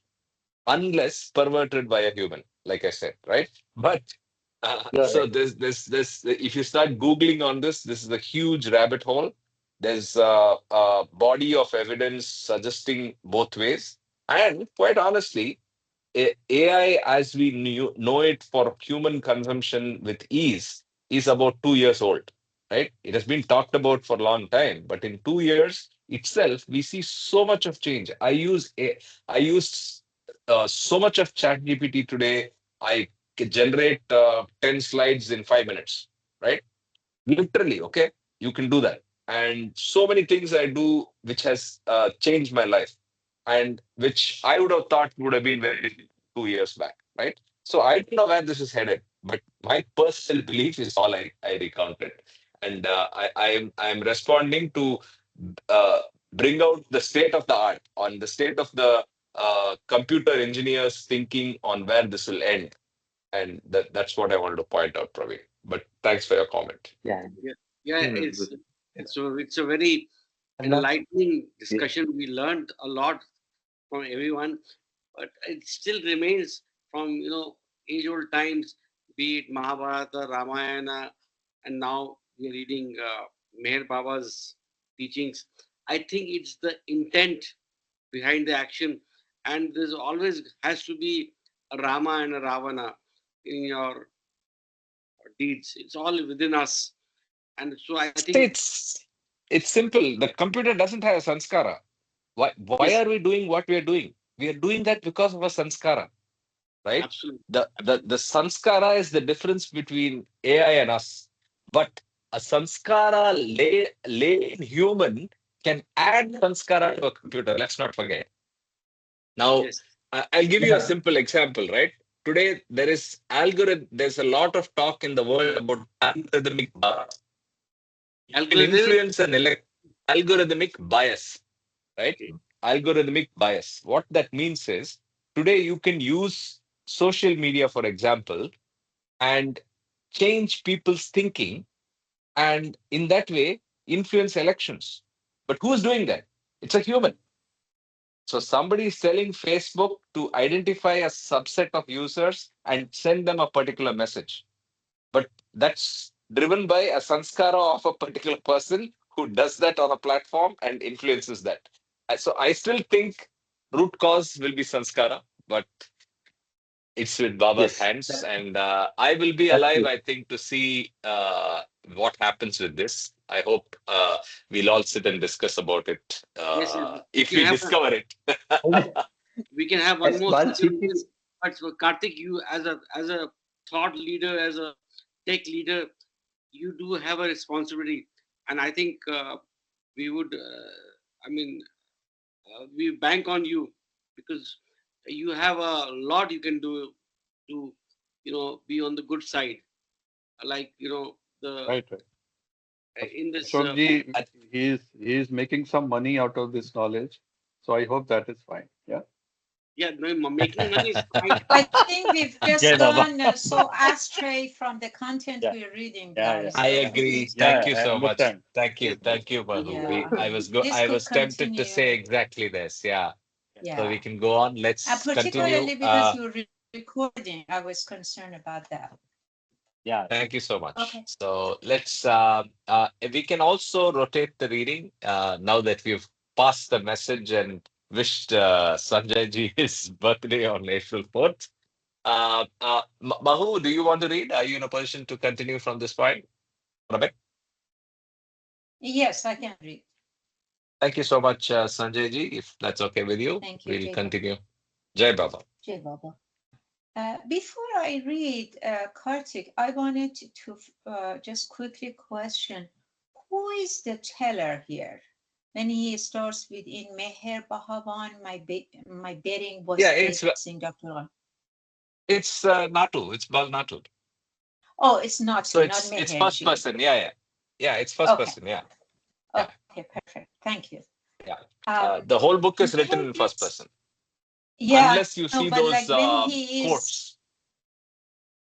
unless perverted by a human, like I said, right? But You're so right. this, if you start Googling on this is a huge rabbit hole. There's a body of evidence suggesting both ways. And quite honestly, AI as we know it for human consumption with ease is about 2 years old, right? It has been talked about for a long time, but in 2 years itself, we see so much of change. I use so much of ChatGPT today. I can generate 10 slides in 5 minutes, right? Literally, okay? You can do that. And so many things I do which has changed my life and which I would have thought would have been very difficult 2 years back, right? So I don't know where this is headed, but my personal belief is all I recounted. And I'm responding to uh, bring out the state of the art on the state of the computer engineers thinking on where this will end. And that's what I wanted to point out, Praveen. But thanks for your comment. Yeah. Yeah, yeah, Good. it's a very And enlightening yes, discussion. We learned a lot from everyone, but it still remains from age old times, be it Mahabharata, Ramayana, and now we're reading Meher Baba's teachings. I think it's the intent behind the action, and there's always has to be a Rama and a Ravana in your deeds. It's all within us, and so I think It's simple. The computer doesn't have a sanskara. Why yes, are we doing what we are doing? We are doing that because of a sanskara, right? absolutely, The sanskara is the difference between AI and us. But a sanskara lay in human can add sanskara to a computer. Let's not forget. Now, yes, I'll give you a Yeah. simple example, right? Today, there's a lot of talk in the world about algorithmic bias. You can algorithm. influence algorithmic bias, right? Okay. Algorithmic bias. What that means is today you can use social media, for example, and change people's thinking and in that way influence elections. But who's doing that? It's a human. So somebody is telling Facebook to identify a subset of users and send them a particular message. But that's driven by a sanskara of a particular person who does that on a platform and influences that. So I still think root cause will be sanskara, but it's with Baba's Yes. hands, and I will be That's alive, true. I think, to see what happens with this. I hope we'll all sit and discuss about it Yes, yes. We if can we have discover it. we can have one As more Bal session Chief on this. is, But so Karthik, you as a thought leader, as a tech leader, you do have a responsibility, and I think we would. I mean, we bank on you because you have a lot you can do to, be on the good side. Like the Right, right. in this. Ashokji, I- he is making some money out of this knowledge, so I hope that is fine. Yeah. Yeah, no, making money is fine. I think we've just Jai Baba. gone so astray from the content Yeah, we're reading, yeah, yeah, guys. I So agree. please, Thank yeah. you I so much. understand. Thank Yes, you. Thank you, Madhu. yeah, this I could was tempted to continue. say exactly this. Yeah. So we Yeah. can go on. And Let's continue. particularly because you're recording, I was concerned about that. Yeah. Thank you so much. Okay. So we can also rotate the reading now that we've passed the message and wished Sanjay ji his birthday on April 4th. Mahu, do you want to read? Are you in a position to continue from this point for a bit? Yes, I can read. Thank you so much, Sanjay ji. If that's okay with you, Thank you, we'll Jacob. continue. Jai Baba. Jay Baba. Before I read, Kartik, I wanted to just quickly question, who is the teller here? When he starts with in Meher Bahawan, my betting was Yeah, facing Dr. Ron. it's Natu. It's Bal Natu. Oh, it's not So to, not it's first Meherji. person. Yeah, yeah, yeah. It's first Okay. person. Yeah, yeah, Okay, perfect. Thank you. yeah. Um, The whole book is written in first Meherji's, person, yeah, unless you no, see but those like when he is, quotes.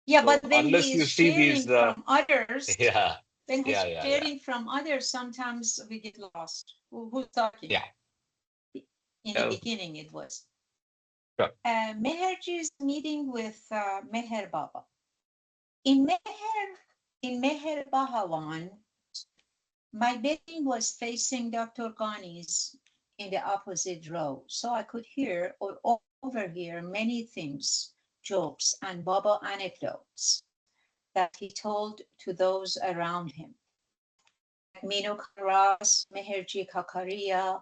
yeah, So but when unless he you is see these, sharing from others, yeah, when he's yeah, sharing from others, sometimes we get lost. Who's talking? yeah. In the Uh, beginning, it was sure. Meherji's meeting with Meher Baba. In Meher Bahawan, my bedding was facing Dr. Ghani's in the opposite row, so I could hear or overhear many things, jokes, and Baba anecdotes that he told to those around him. Minu Karas, Meherji Kakaria,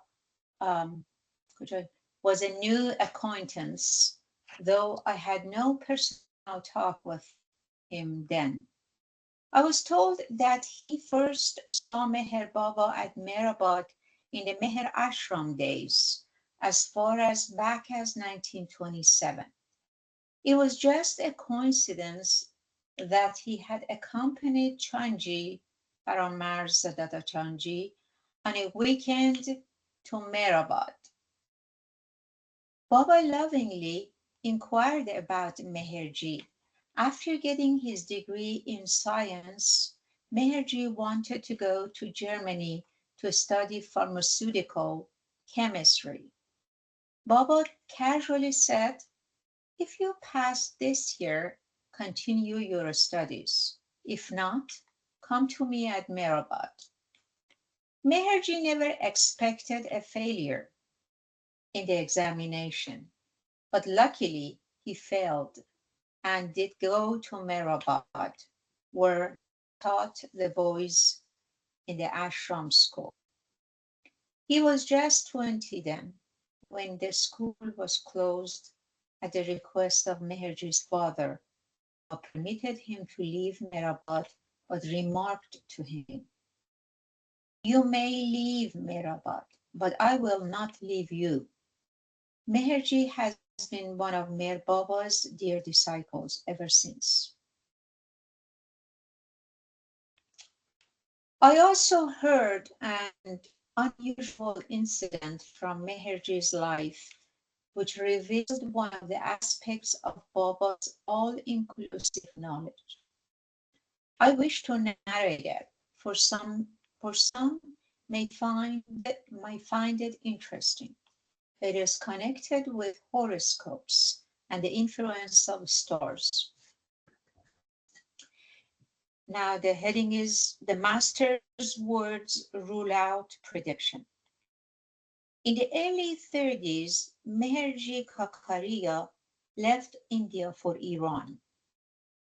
um, was a new acquaintance, though I had no personal talk with him then. I was told that he first saw Meher Baba at Mehrabad in the Meher Ashram days, as far as back as 1927. It was just a coincidence that he had accompanied Chanji, Paramarz Dada Chanji, on a weekend to Mehrabad. Baba lovingly inquired about Meherji. After getting his degree in science, Meherji wanted to go to Germany to study pharmaceutical chemistry. Baba casually said, if you pass this year, continue your studies. If not, come to me at Mehrabad. Meherji never expected a failure in the examination. but luckily he failed and did go to Mehrabad, where taught the boys in the ashram school. He was just 20 then, when the school was closed at the request of Meherji's father, who permitted him to leave Mehrabad, but remarked to him, "You may leave Mehrabad, but I will not leave you." Meherji has been one of Mir Baba's dear disciples ever since. I also heard an unusual incident from Meherji's life, which revealed one of the aspects of Baba's all-inclusive knowledge. I wish to narrate it, for some may find it interesting. It is connected with horoscopes and the influence of stars. Now the heading is "The Master's Words Rule Out Prediction." In the early 30s, Meherji Kakaria left India for Iran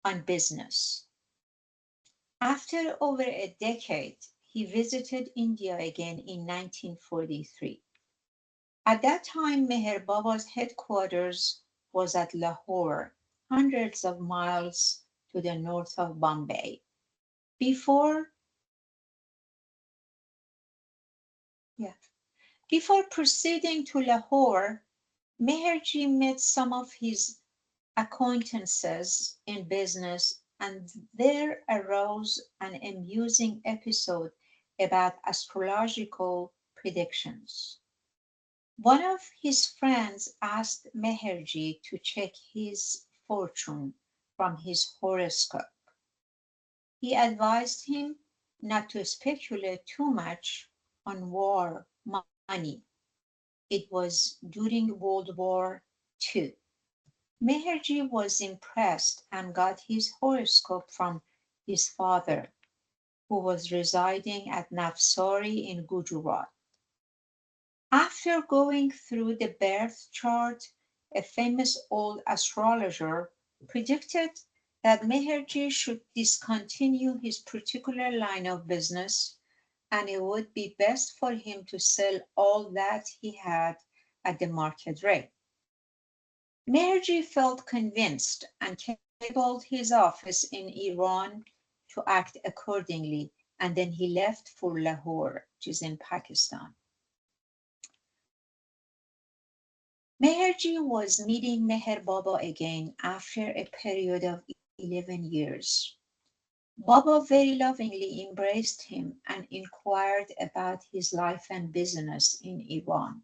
on business. After over a decade, he visited India again in 1943. At that time, Meher Baba's headquarters was at Lahore, hundreds of miles to the north of Bombay. Before, yeah, before proceeding to Lahore, Meherji met some of his acquaintances in business, and there arose an amusing episode about astrological predictions. One of his friends asked Meherji to check his fortune from his horoscope. He advised him not to speculate too much on war money. It was during World War II. Meherji was impressed and got his horoscope from his father, who was residing at Navsari in Gujarat. After going through the birth chart, a famous old astrologer predicted that Meherji should discontinue his particular line of business, and it would be best for him to sell all that he had at the market rate. Meherji felt convinced and cabled his office in Iran to act accordingly, and then he left for Lahore, which is in Pakistan. Meherji was meeting Meher Baba again after a period of 11 years. Baba very lovingly embraced him and inquired about his life and business in Iran.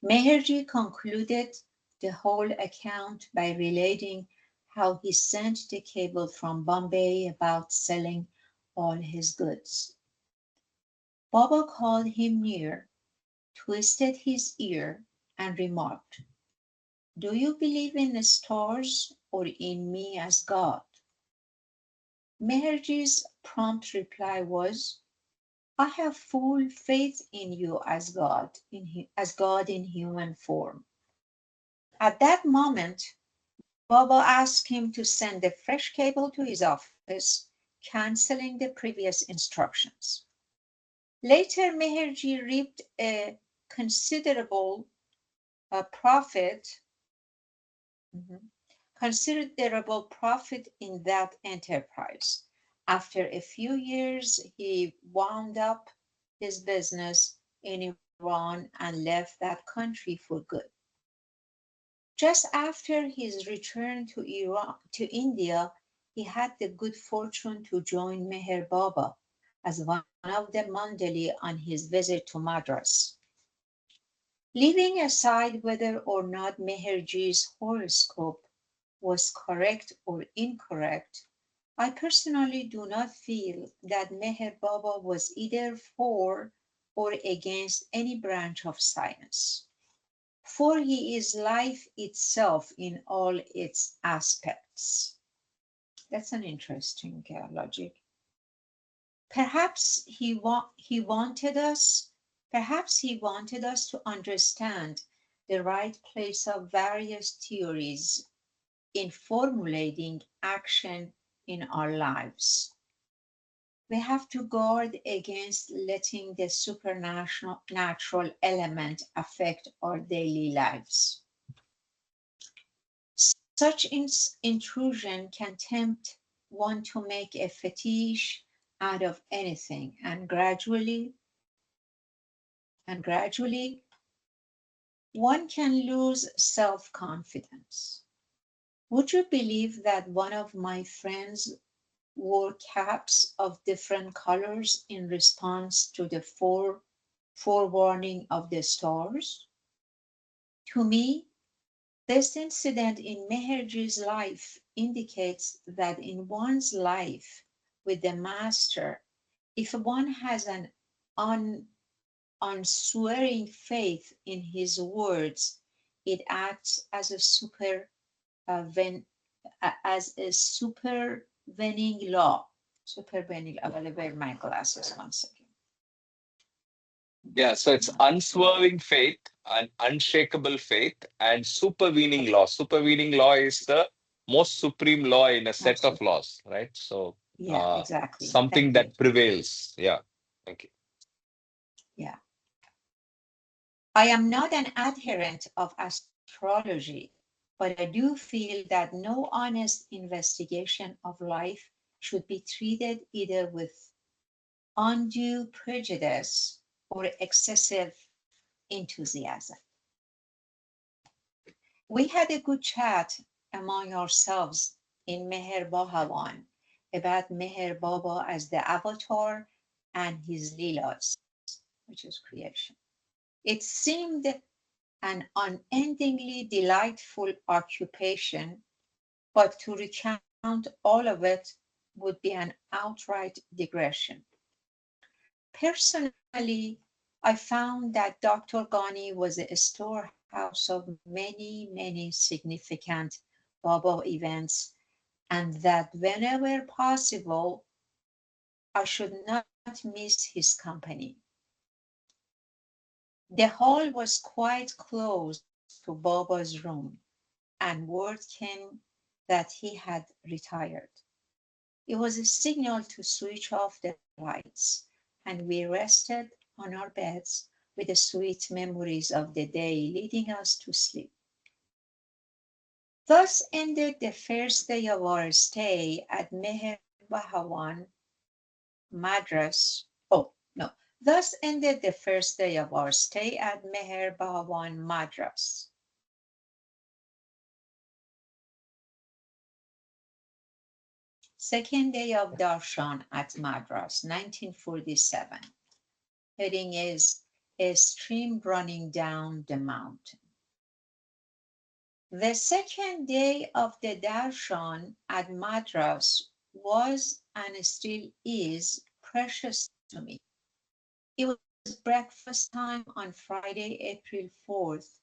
Meherji concluded the whole account by relating how he sent the cable from Bombay about selling all his goods. Baba called him near, twisted his ear, and remarked, "Do you believe in the stars or in me as God?" Meherji's prompt reply was, "I have full faith in you as God in human form." At that moment, Baba asked him to send a fresh cable to his office, cancelling the previous instructions. Later, Meherji reaped a considerable profit Mhm. considerable profit in that enterprise. After a few years, he wound up his business in Iran and left that country for good. Just after his return to India, he had the good fortune to join Meher Baba as one of the Mandali on his visit to Madras. Leaving aside whether or not Meherji's horoscope was correct or incorrect, I personally do not feel that Meher Baba was either for or against any branch of science, for he is life itself in all its aspects. That's an interesting logic. Perhaps he wanted us to understand the right place of various theories in formulating action in our lives. We have to guard against letting the supernatural natural element affect our daily lives. Such intrusion can tempt one to make a fetish out of anything, and gradually one can lose self-confidence. Would you believe that one of my friends wore caps of different colors in response to the forewarning of the stars? To me, this incident in Meherji's life indicates that in one's life with the master, if one has an un, unswearing faith in his words, it acts as a ven, as a supervening law. Supervening. I will wear my glasses once again. Yeah, so it's unswerving faith, an unshakable faith, and supervening law. Supervening law is the most supreme law in a set of Absolutely. laws, right? So Yeah, exactly. something Thank you. that prevails. Yeah, thank you. Yeah. I am not an adherent of astrology, but I do feel that no honest investigation of life should be treated either with undue prejudice or excessive enthusiasm. We had a good chat among ourselves in Meher Bahawan about Meher Baba as the avatar and his Leelas, which is creation. It seemed an unendingly delightful occupation, but to recount all of it would be an outright digression. Personally, I found that Dr. Ghani was a storehouse of many, many significant Baba events, and that whenever possible, I should not miss his company. The hall was quite close to Baba's room, and word came that he had retired. It was a signal to switch off the lights, and we rested on our beds with the sweet memories of the day leading us to sleep. Thus ended the first day of our stay at Meher Bahawan Madras. Oh, no. Thus ended the first day of our stay at Meher Bahawan Madras. Second day of darshan at Madras, 1947. Heading is a stream running down the mountain. The second day of the darshan at Madras was and still is precious to me. It was breakfast time on Friday, April 4th,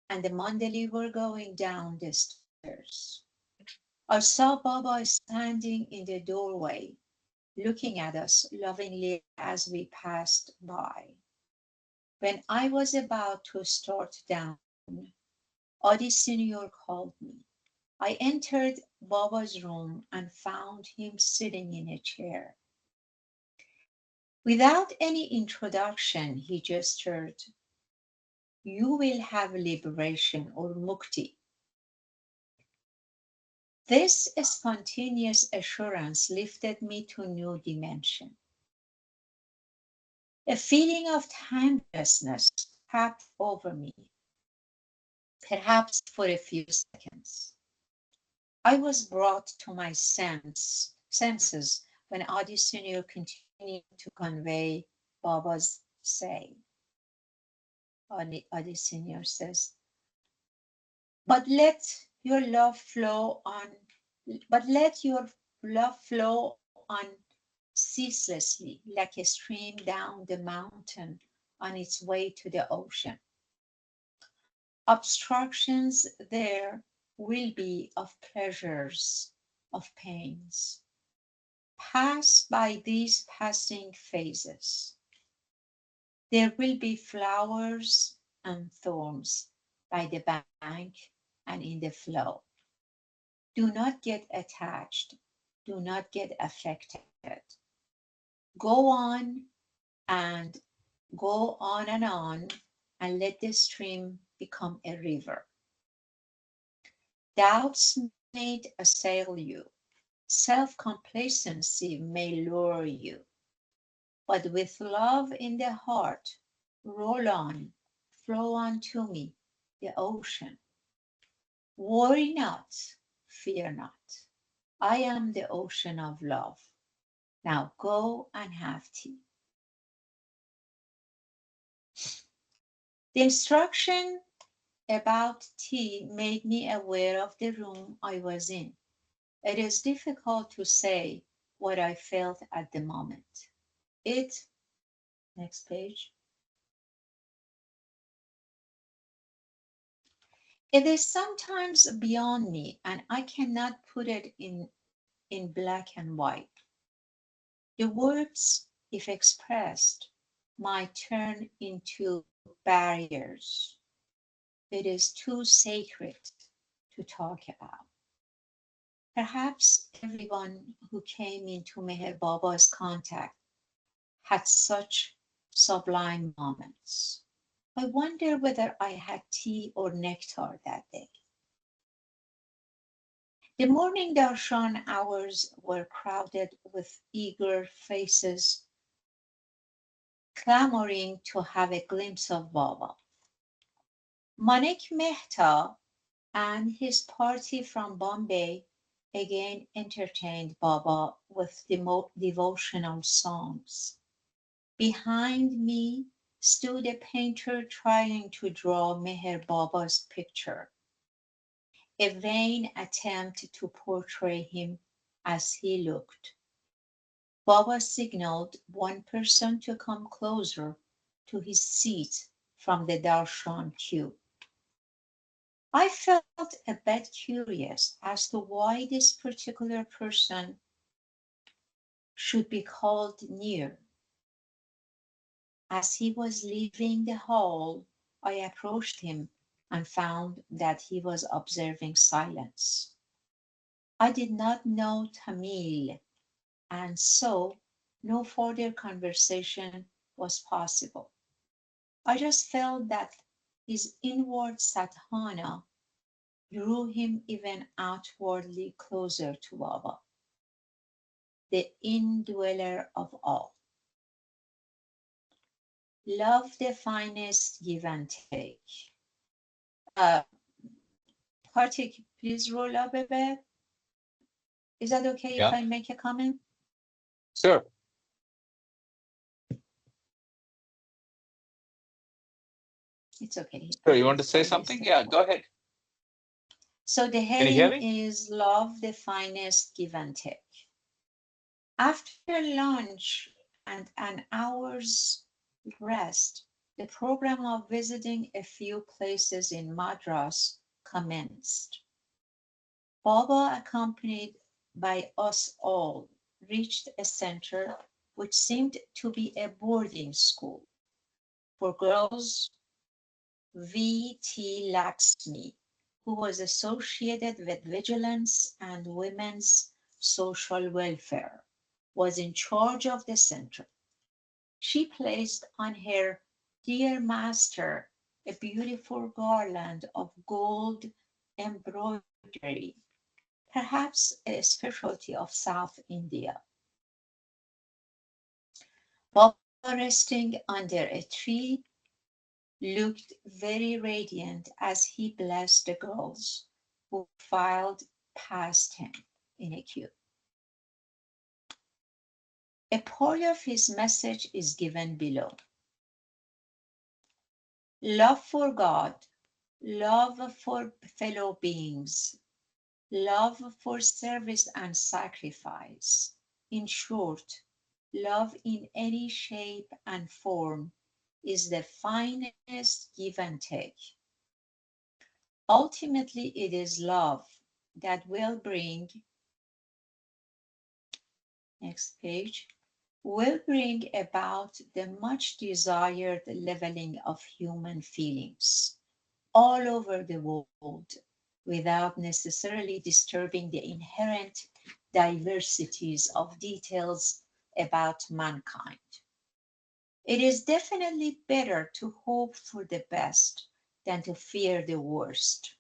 and the mandali were going down the stairs. I saw Baba standing in the doorway, looking at us lovingly as we passed by. When I was about to start down, Adi Senior called me. I entered Baba's room and found him sitting in a chair. Without any introduction, he gestured, "You will have liberation or mukti." This spontaneous assurance lifted me to a new dimension. A feeling of timelessness crept over me, perhaps for a few seconds. I was brought to my senses when Adi Senior continued to convey Baba's say. Adi Senior says, but let your love flow on, but let your love flow on ceaselessly like a stream down the mountain on its way to the ocean. Obstructions there will be of pleasures, of pains. Pass by these passing phases. There will be flowers and thorns, by the bank and in the flow. Do not get attached. Do not get affected. Go on and go on and let the stream become a river. Doubts may assail you. Self-complacency may lure you. But with love in the heart, roll on, flow on to me, the ocean. Worry not, fear not. I am the ocean of love. Now go and have tea. The instruction about tea made me aware of the room I was in. It is difficult to say what I felt at the moment. Next page. It is sometimes beyond me and I cannot put it in black and white. The words, if expressed, might turn into barriers. It is too sacred to talk about. Perhaps everyone who came into Meher Baba's contact had such sublime moments. I wonder whether I had tea or nectar that day. The morning darshan hours were crowded with eager faces clamoring to have a glimpse of Baba. Manik Mehta and his party from Bombay again entertained Baba with devotional songs. Behind me stood a painter trying to draw Meher Baba's picture, a vain attempt to portray him as he looked. Baba signaled one person to come closer to his seat from the darshan queue. I felt a bit curious as to why this particular person should be called near. As he was leaving the hall, I approached him and found that he was observing silence. I did not know Tamil, and so no further conversation was possible. I just felt that his inward sadhana drew him even outwardly closer to Baba, the indweller of all. Love the finest give and take. Uh, Kartik, please roll up a bit. Is that okay if Yeah, I make a comment? sure. It's okay. Sure. You want to He's say always something? there. Yeah, go ahead. So the Can you hear heading me? is Love the Finest Give and Take. After lunch and an hour's rest, the program of visiting a few places in Madras commenced. Baba, accompanied by us all, reached a center which seemed to be a boarding school for girls. V.T. Laxmi, who was associated with vigilance and women's social welfare, was in charge of the center. She placed on her dear master a beautiful garland of gold embroidery, perhaps a specialty of South India. Baba, resting under a tree, looked very radiant as he blessed the girls who filed past him in a queue. A part of his message is given below. Love for God, love for fellow beings, love for service and sacrifice. In short, love in any shape and form is the finest give and take. Ultimately, it is love that will bring, next page, will bring about the much desired leveling of human feelings. all over the world without necessarily disturbing the inherent diversities of details about mankind. It is definitely better to hope for the best than to fear the worst.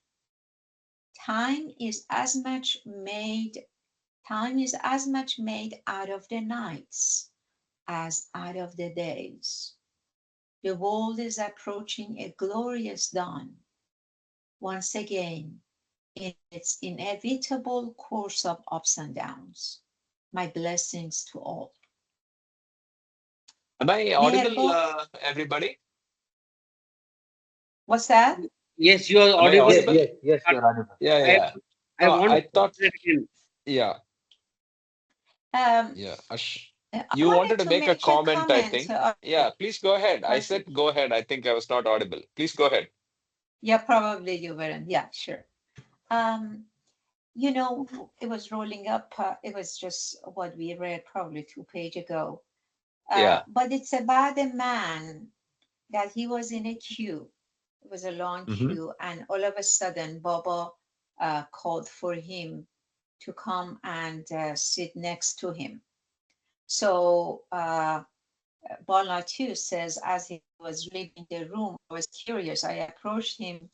Time is as much made Time is as much made out of the nights as out of the days. The world is approaching a glorious dawn, once again, in its inevitable course of ups and downs. My blessings to all. Am I audible, Meherba, everybody? what's that? Yes, you are Am I audible. Yes, audible? yes, yes, you're audible. Yeah, I yeah. I No, want I to thought, say it again. yeah, Um, yeah. I You wanted wanted to to make a make a comment, I comment. think. Yeah, please go ahead. I Was said go ahead. I think I was not audible. Please go ahead. Yeah, probably you weren't. Yeah, sure. Um, it was rolling up. It was just what we read probably 2 pages ago. Yeah. But it's about a man that he was in a queue. It was a long Hmm. queue, and all of a sudden, Baba called for him to come and sit next to him. So Bal Natu says, as he was leaving the room, I was curious. I approached him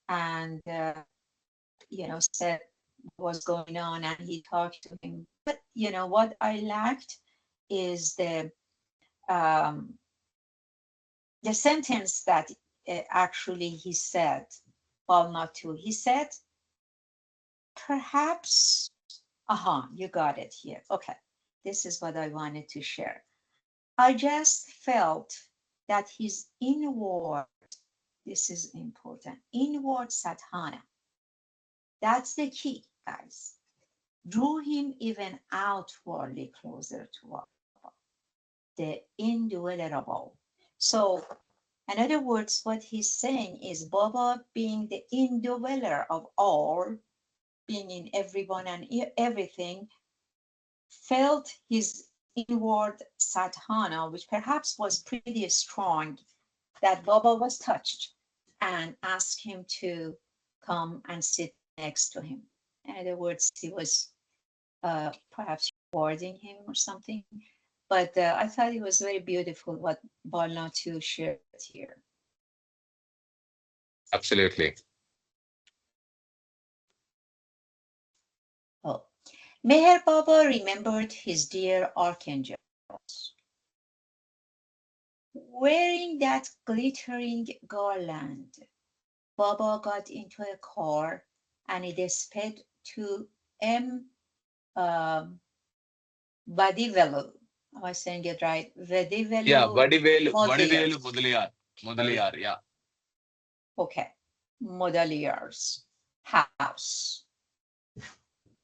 and said what was going on, and he talked to him. But what I lacked is um, the sentence that actually he said, well, not to. He said, perhaps, you got it here. Okay, this is what I wanted to share. I just felt that his inward, this is important, inward sadhana, that's the key, guys, drew him even outwardly closer to Allah, the indwellable. So, in other words, what he's saying is Baba being the indweller of all, being in everyone and everything, felt his inward sadhana, which perhaps was pretty strong, that Baba was touched and asked him to come and sit next to him. In other words, he was perhaps rewarding him or something. But I thought it was very beautiful what Bal Natu shared here. Absolutely. Oh, Meher Baba remembered his dear archangels. Wearing that glittering garland, Baba got into a car and it sped to M. Um, Vadivelu. Am I saying it right? Yeah, Vadivelu Modlier. Vadivelu Mudaliyar. Mudaliyar, yeah. Okay, Modalier's house.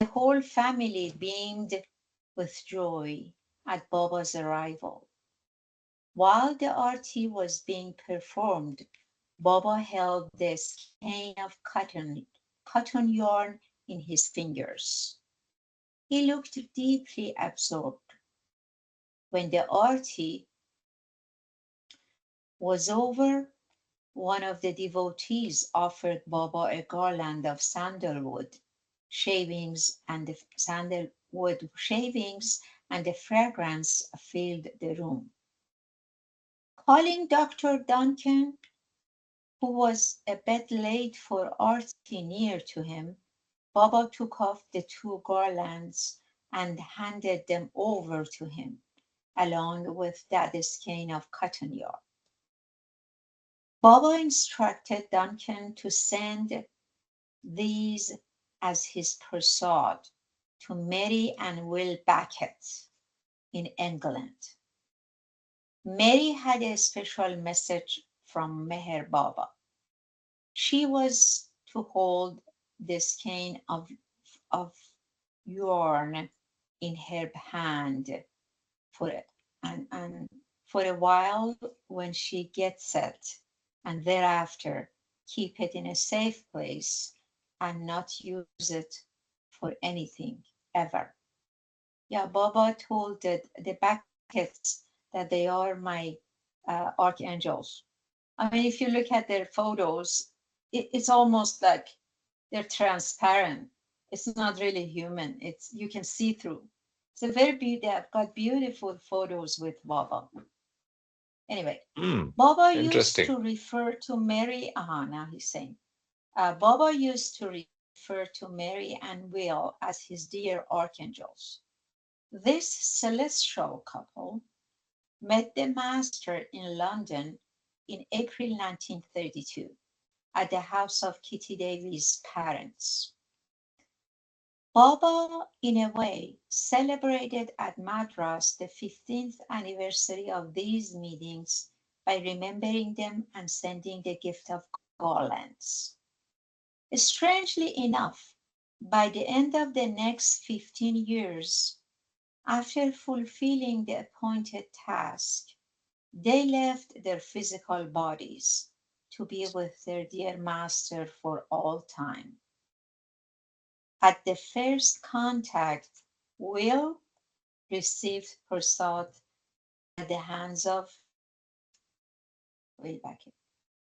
The whole family beamed with joy at Baba's arrival. While the arti was being performed, Baba held the skein of cotton yarn in his fingers. He looked deeply absorbed. When the arti was over, one of the devotees offered Baba a garland of sandalwood shavings, and the fragrance filled the room. Calling Dr. Duncan, who was a bit late for arti near to him, Baba took off the two garlands and handed them over to him, along with that skein of cotton yarn. Baba instructed Duncan to send these as his prasad to Mary and Will Beckett in England. Mary had a special message from Meher Baba. She was to hold the skein of yarn in her hand for it and for a while when she gets it, and thereafter keep it in a safe place and not use it for anything ever. Yeah, Baba told the Becketts that they are my archangels. I mean, if you look at their photos, it's almost like they're transparent. It's not really human. It's you can see through. It's a very beautiful. I've got beautiful photos with Baba. Anyway, Hmm. Baba used Interesting. to refer to Mary. Now he's saying, Baba used to refer to Mary and Will as his dear archangels. This celestial couple met the master in London in April 1932 at the house of Kitty Davies' parents. Baba, in a way, celebrated at Madras the 15th anniversary of these meetings by remembering them and sending the gift of garlands. Strangely enough, by the end of the next 15 years, after fulfilling the appointed task, they left their physical bodies to be with their dear master for all time. At the first contact, Will received prasad at the hands of, way back,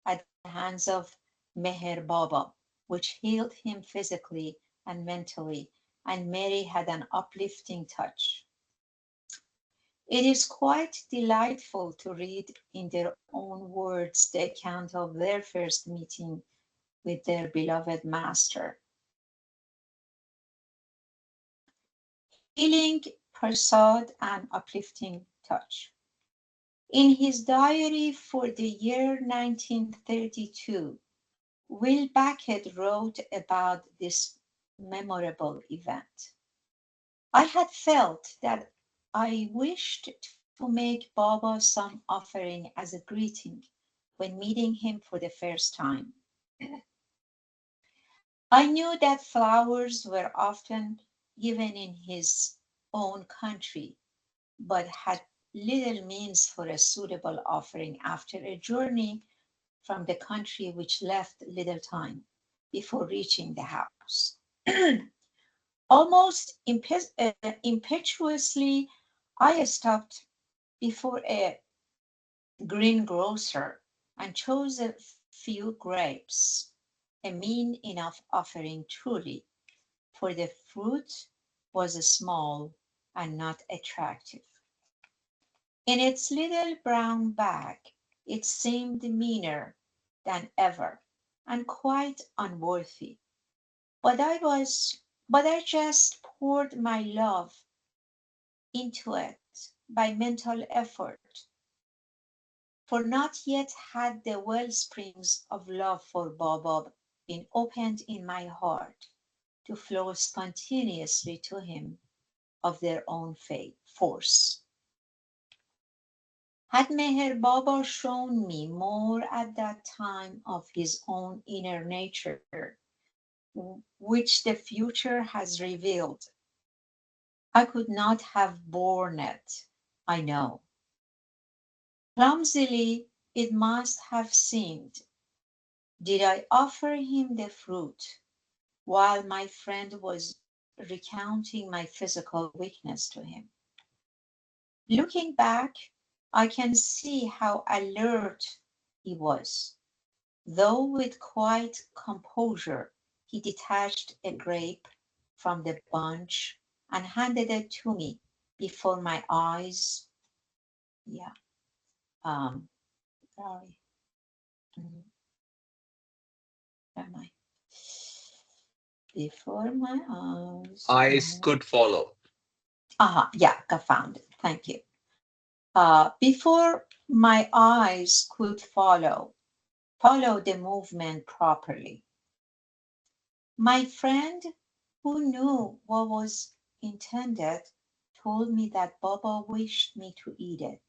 at the hands of Meher Baba, which healed him physically and mentally, and Mary had an uplifting touch. It is quite delightful to read in their own words the account of their first meeting with their beloved master. Healing, prasad, and uplifting touch. In his diary for the year 1932, Will Beckett wrote about this memorable event. I had felt that I wished to make Baba some offering as a greeting when meeting him for the first time. I knew that flowers were often given in his own country, but had little means for a suitable offering after a journey from the country which left little time before reaching the house. Almost impetuously, I stopped before a greengrocer and chose a few grapes, a mean enough offering truly, for the fruit was small and not attractive. In its little brown bag, it seemed meaner than ever and quite unworthy. But I was, but I just poured my love into it by mental effort, for not yet had the well springs of love for Baba been opened in my heart to flow spontaneously to him of their own force. Had Meher Baba shown me more at that time of his own inner nature, which the future has revealed, I could not have borne it, I know. Clumsily it must have seemed, did I offer him the fruit while my friend was recounting my physical weakness to him. Looking back, I can see how alert he was, though with quiet composure he detached a grape from the bunch and handed it to me before my eyes. Yeah, um, sorry, am I? Before my eyes. Eyes could follow. Yeah, I found it. Thank you. Before my eyes could follow the movement properly. My friend, who knew what was intended, told me that Baba wished me to eat it,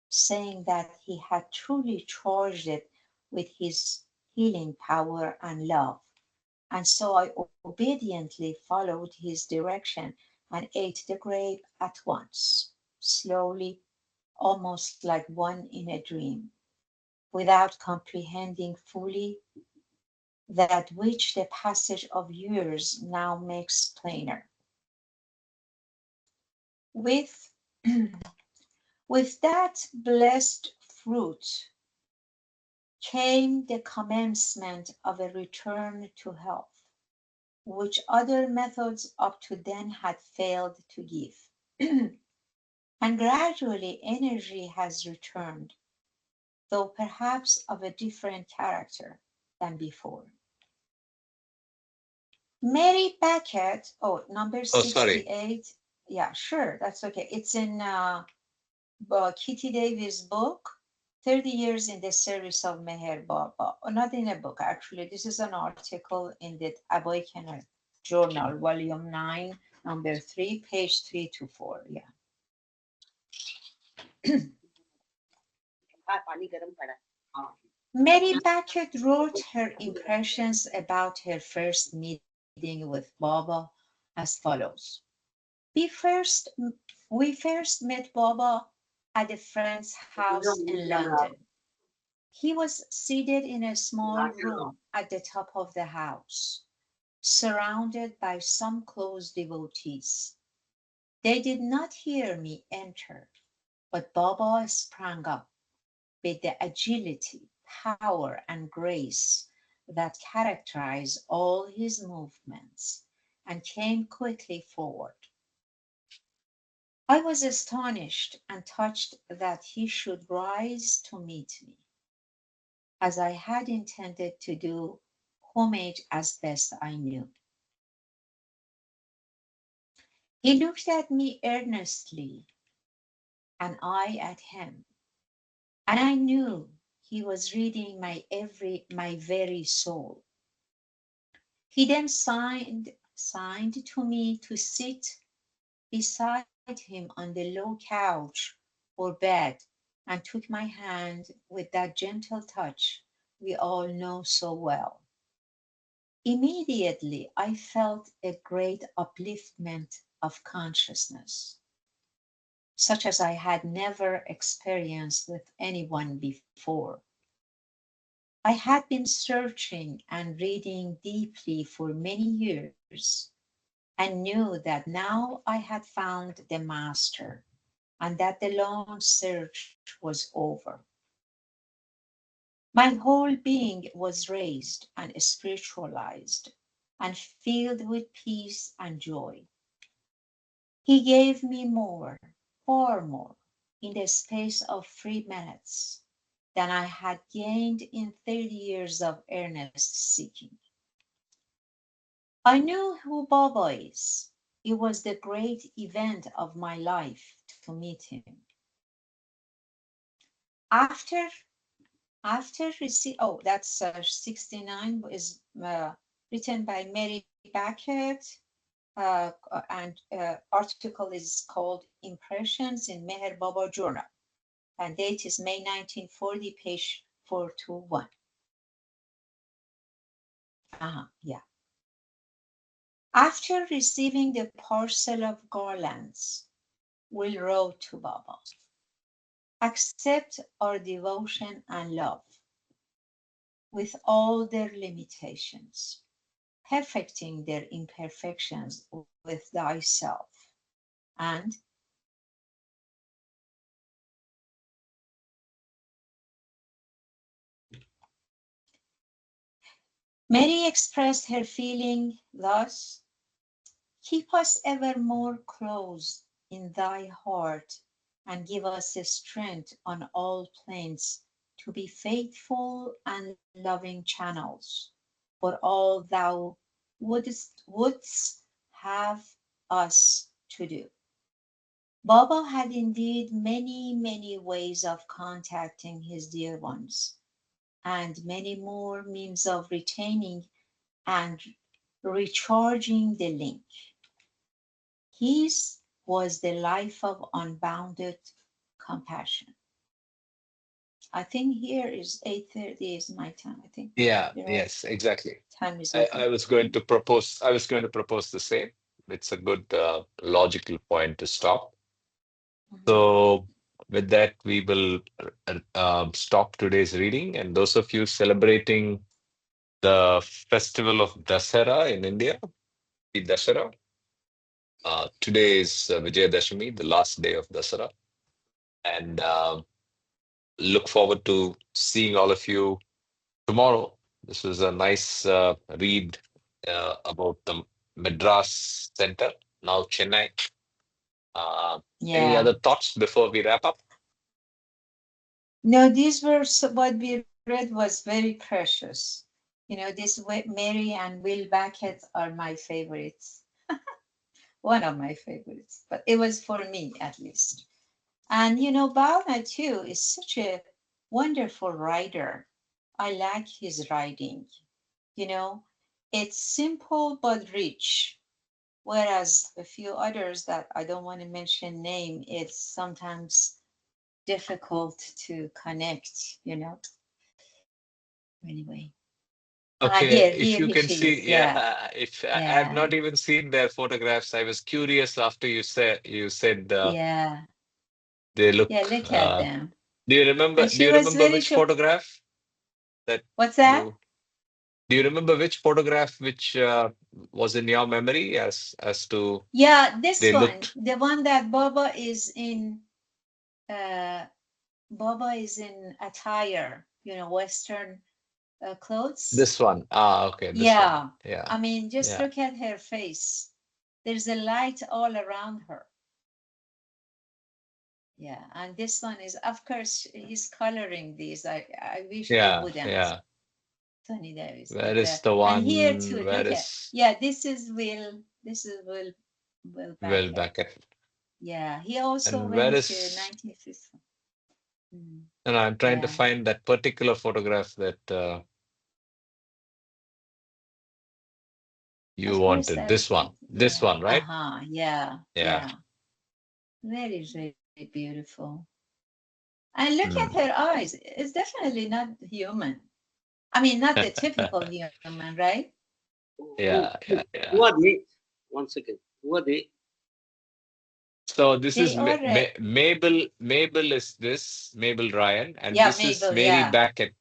saying that he had truly charged it with his healing power and love. And so I obediently followed his direction and ate the grape at once, slowly, almost like one in a dream, without comprehending fully that which the passage of years now makes plainer. With, with that blessed fruit, came the commencement of a return to health, which other methods up to then had failed to give. And gradually energy has returned, though perhaps of a different character than before. Mary Beckett, oh, number Oh, sorry. 68. Yeah, sure, that's okay. It's in Kitty Davis' book, 30 Years in the Service of Meher Baba. Oh, not in a book, actually. This is an article in the Awakens Journal, Volume 9, number 3, page 3 to 4. Yeah. Mary Beckett wrote her impressions about her first meeting with Baba as follows. We first, we first met Baba at a friend's house in London. He was seated in a small room at the top of the house, surrounded by some close devotees. They did not hear me enter, but Baba sprang up with the agility, power, and grace that characterize all his movements and came quickly forward. I was astonished and touched that he should rise to meet me, as I had intended to do homage as best I knew. He looked at me earnestly, and I at him, and I knew he was reading my very soul. He then signed to me to sit beside him on the low couch or bed and took my hand with that gentle touch we all know so well. Immediately, I felt a great upliftment of consciousness, such as I had never experienced with anyone before. I had been searching and reading deeply for many years and knew that now I had found the master and that the long search was over. My whole being was raised and spiritualized and filled with peace and joy. He gave me more, far more, in the space of 3 minutes than I had gained in 30 years of earnest seeking. I knew who Baba is. It was the great event of my life to meet him. After oh, that's 69 is written by Mary Beckett, and article is called Impressions in Meher Baba Journal, and date is May 1940, page 421. Yeah. After receiving the parcel of garlands, we wrote to Baba, accept our devotion and love with all their limitations, perfecting their imperfections with thyself. And Mary expressed her feeling thus: keep us ever more close in thy heart and give us the strength on all planes to be faithful and loving channels for all thou wouldst have us to do. Baba had indeed many, many ways of contacting his dear ones, and many more means of retaining and recharging the link. His was the life of unbounded compassion. I think here is 8:30 is my time. I think Yeah, your yes, exactly. time is I, over. I was going to propose, I was going to propose the same. It's a good logical point to stop. Mhm. So with that, we will stop today's reading. And those of you celebrating the festival of Dasara in India, the Dasara, today is Vijayadashami, the last day of Dasara. And look forward to seeing all of you tomorrow. This was a nice read about the Madras Center, now Chennai. Any Yeah. other thoughts before we wrap up? No, these were what we read was very precious. Mary and Will Beckett are my favorites. One of my favorites, but it was for me at least. And Bal Natu is such a wonderful writer. I like his writing. You know, it's simple but rich. Whereas a few others that I don't want to mention name, it's sometimes difficult to connect. Anyway. Okay, if you Here can she is. see, yeah, Yeah. if I have Yeah. not even seen their photographs, I was curious after you said Yeah. they Yeah. look. Look at them. Do you remember? And Do she you was remember very which sure. photograph that What's that? you? Do you remember which photograph which was in your memory as to Yeah, this they one, looked? the one that uh Baba is in attire, Western clothes. This one. Ah, okay, this one. Yeah. Yeah, I mean, just yeah, look at her face. There's a light all around her. Yeah. And this one is, of course, he's coloring these. I wish he yeah, wouldn't. yeah. Tony Davis. Where But is the and here one? too, Where look at, is yeah, this is Will. This is Will Will Beckett. Beckett? Yeah, he also And where went to is? 1950. Mm, And I'm trying to yeah, find that particular photograph that you of course, wanted. that. This one. This Yeah, one, right? yeah, Yeah. yeah. Very, very beautiful. And look at Mm. her eyes. It's definitely not human. I mean, not the typical human, right? Who, Yeah, who, yeah, who yeah. are they? One second. Who are they? So this They is are. Mabel. Mabel is this Mabel Ryan, and Yeah, this is Mabel. Mary Yeah. Beckett.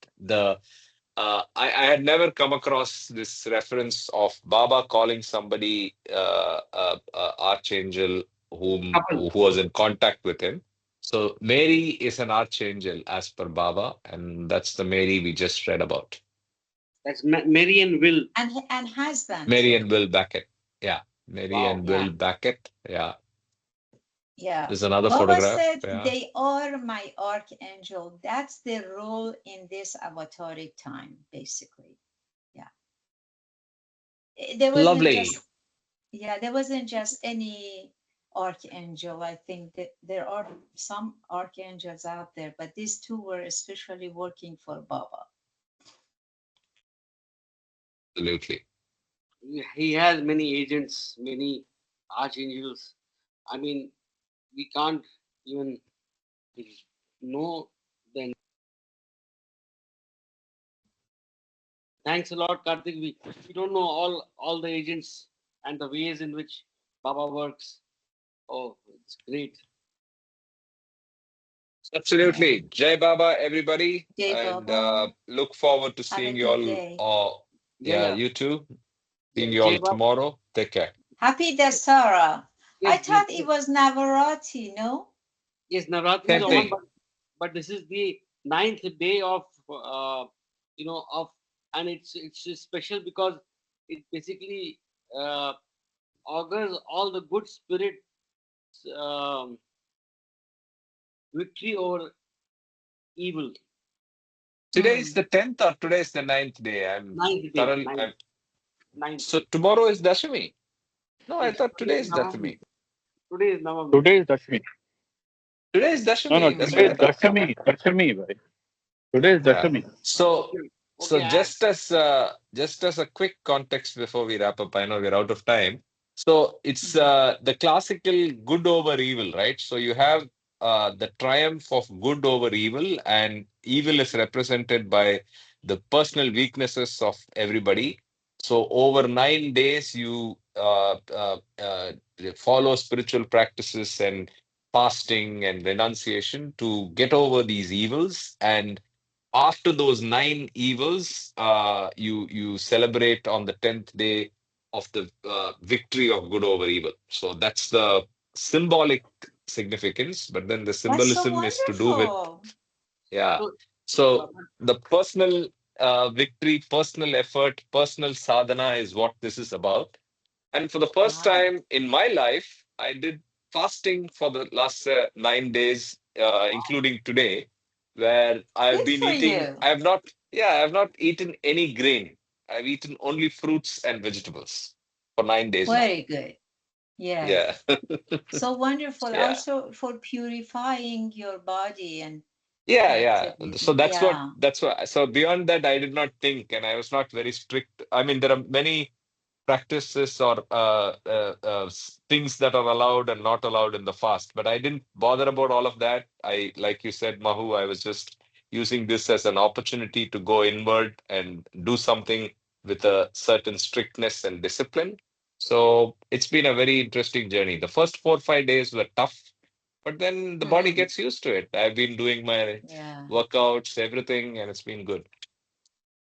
I had never come across this reference of Baba calling somebody archangel Couple. who was in contact with him. So Mary is an archangel as per Baba, and that's the Mary we just read about. That's Mary and Will. And husband Mary too. and Will Beckett. Yeah, Mary Wow. and Yeah. Will Beckett. Yeah, Yeah. there's another Baba photograph. said, Yeah, they are my archangel. That's the role in this avataric time, basically. Yeah. There wasn't lovely. just, yeah, there wasn't just any archangel. I think that there are some archangels out there, but these two were especially working for Baba. Absolutely. He has many agents, many archangels. I mean, we can't even know the. Thanks a lot, Karthik. We don't know all the agents and the ways in which Baba works. Oh, it's great. Yeah. Absolutely. Jai Baba, everybody, Jay and Baba, look forward to have a seeing you good all. day. Yeah, Yeah, yeah, you too. yeah. Seeing you Jay all Baba. tomorrow. Take care. Happy Dasara. I Yes, thought it was Navarati, no? yes. Navratri is Same on, thing. Navara- but this is the ninth day of of, and it's special because it basically uh, augurs all the good spirit um, victory over evil. Today is Hmm. the 10th or today is the ninth day? I'm Ninth day, thoroughly. ninth. So tomorrow is Dashami. No, I Yes, thought today today is is Navami. Dashami. Today is Navami. Today is Dashmi. Today is No, no, Dashami. That's today what Hmm. I is thought. Dashami. Dashami, bhai. Today is Yeah. Dashami. So, Okay, so okay. just as a quick context before we wrap up, I know we're out of time. So it's Mhm. the classical good over evil, right? So you have the triumph of good over evil, and evil is represented by the personal weaknesses of everybody. So over 9 days, you follow spiritual practices and fasting and renunciation to get over these evils, and after those 9 evils, you celebrate on the 10th day of the victory of good over evil. So that's the symbolic significance. But then the That's so symbolism is to do with, wonderful. yeah. So, So but the personal. victory, personal effort, personal sadhana is what this is about. And for the first Wow. time in my life, I did fasting for the last 9 days, including today, where I've Good been for eating. you. I have not, yeah, I have not eaten any grain. I've eaten only fruits and vegetables for 9 days now. Very good. Yeah, Yes. So wonderful. yeah. Also for purifying your body and Yeah, connected yeah. with So you. Yeah. that's what, so beyond that, I did not think, and I was not very strict. I mean, there are many practices or things that are allowed and not allowed in the fast, but I didn't bother about all of that. I, like you said, Mahu, I was just using this as an opportunity to go inward and do something with a certain strictness and discipline. So it's been a very interesting journey. The first 4 or 5 days were tough, but then the body Hmm. gets used to it. I've been doing my Yeah. workouts, everything, and it's been good.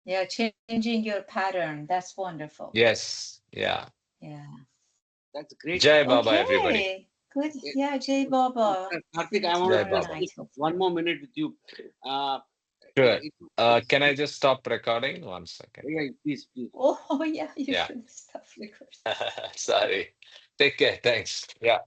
Yeah. Changing your pattern. That's wonderful. Yes, yeah. Yeah. That's great. Jai Baba, everybody. Okay. Good. Eh, Yeah. Jay Baba. See Karthik, you I want Jai to tomorrow just Baba. night, take one hopefully. more minute with you. Uh, Sure. it, Can it's I just stop recording? 1 second. yeah, please, please. Oh, yeah. You Yeah. should stop recording. Sorry. Take care. Thanks. Yeah.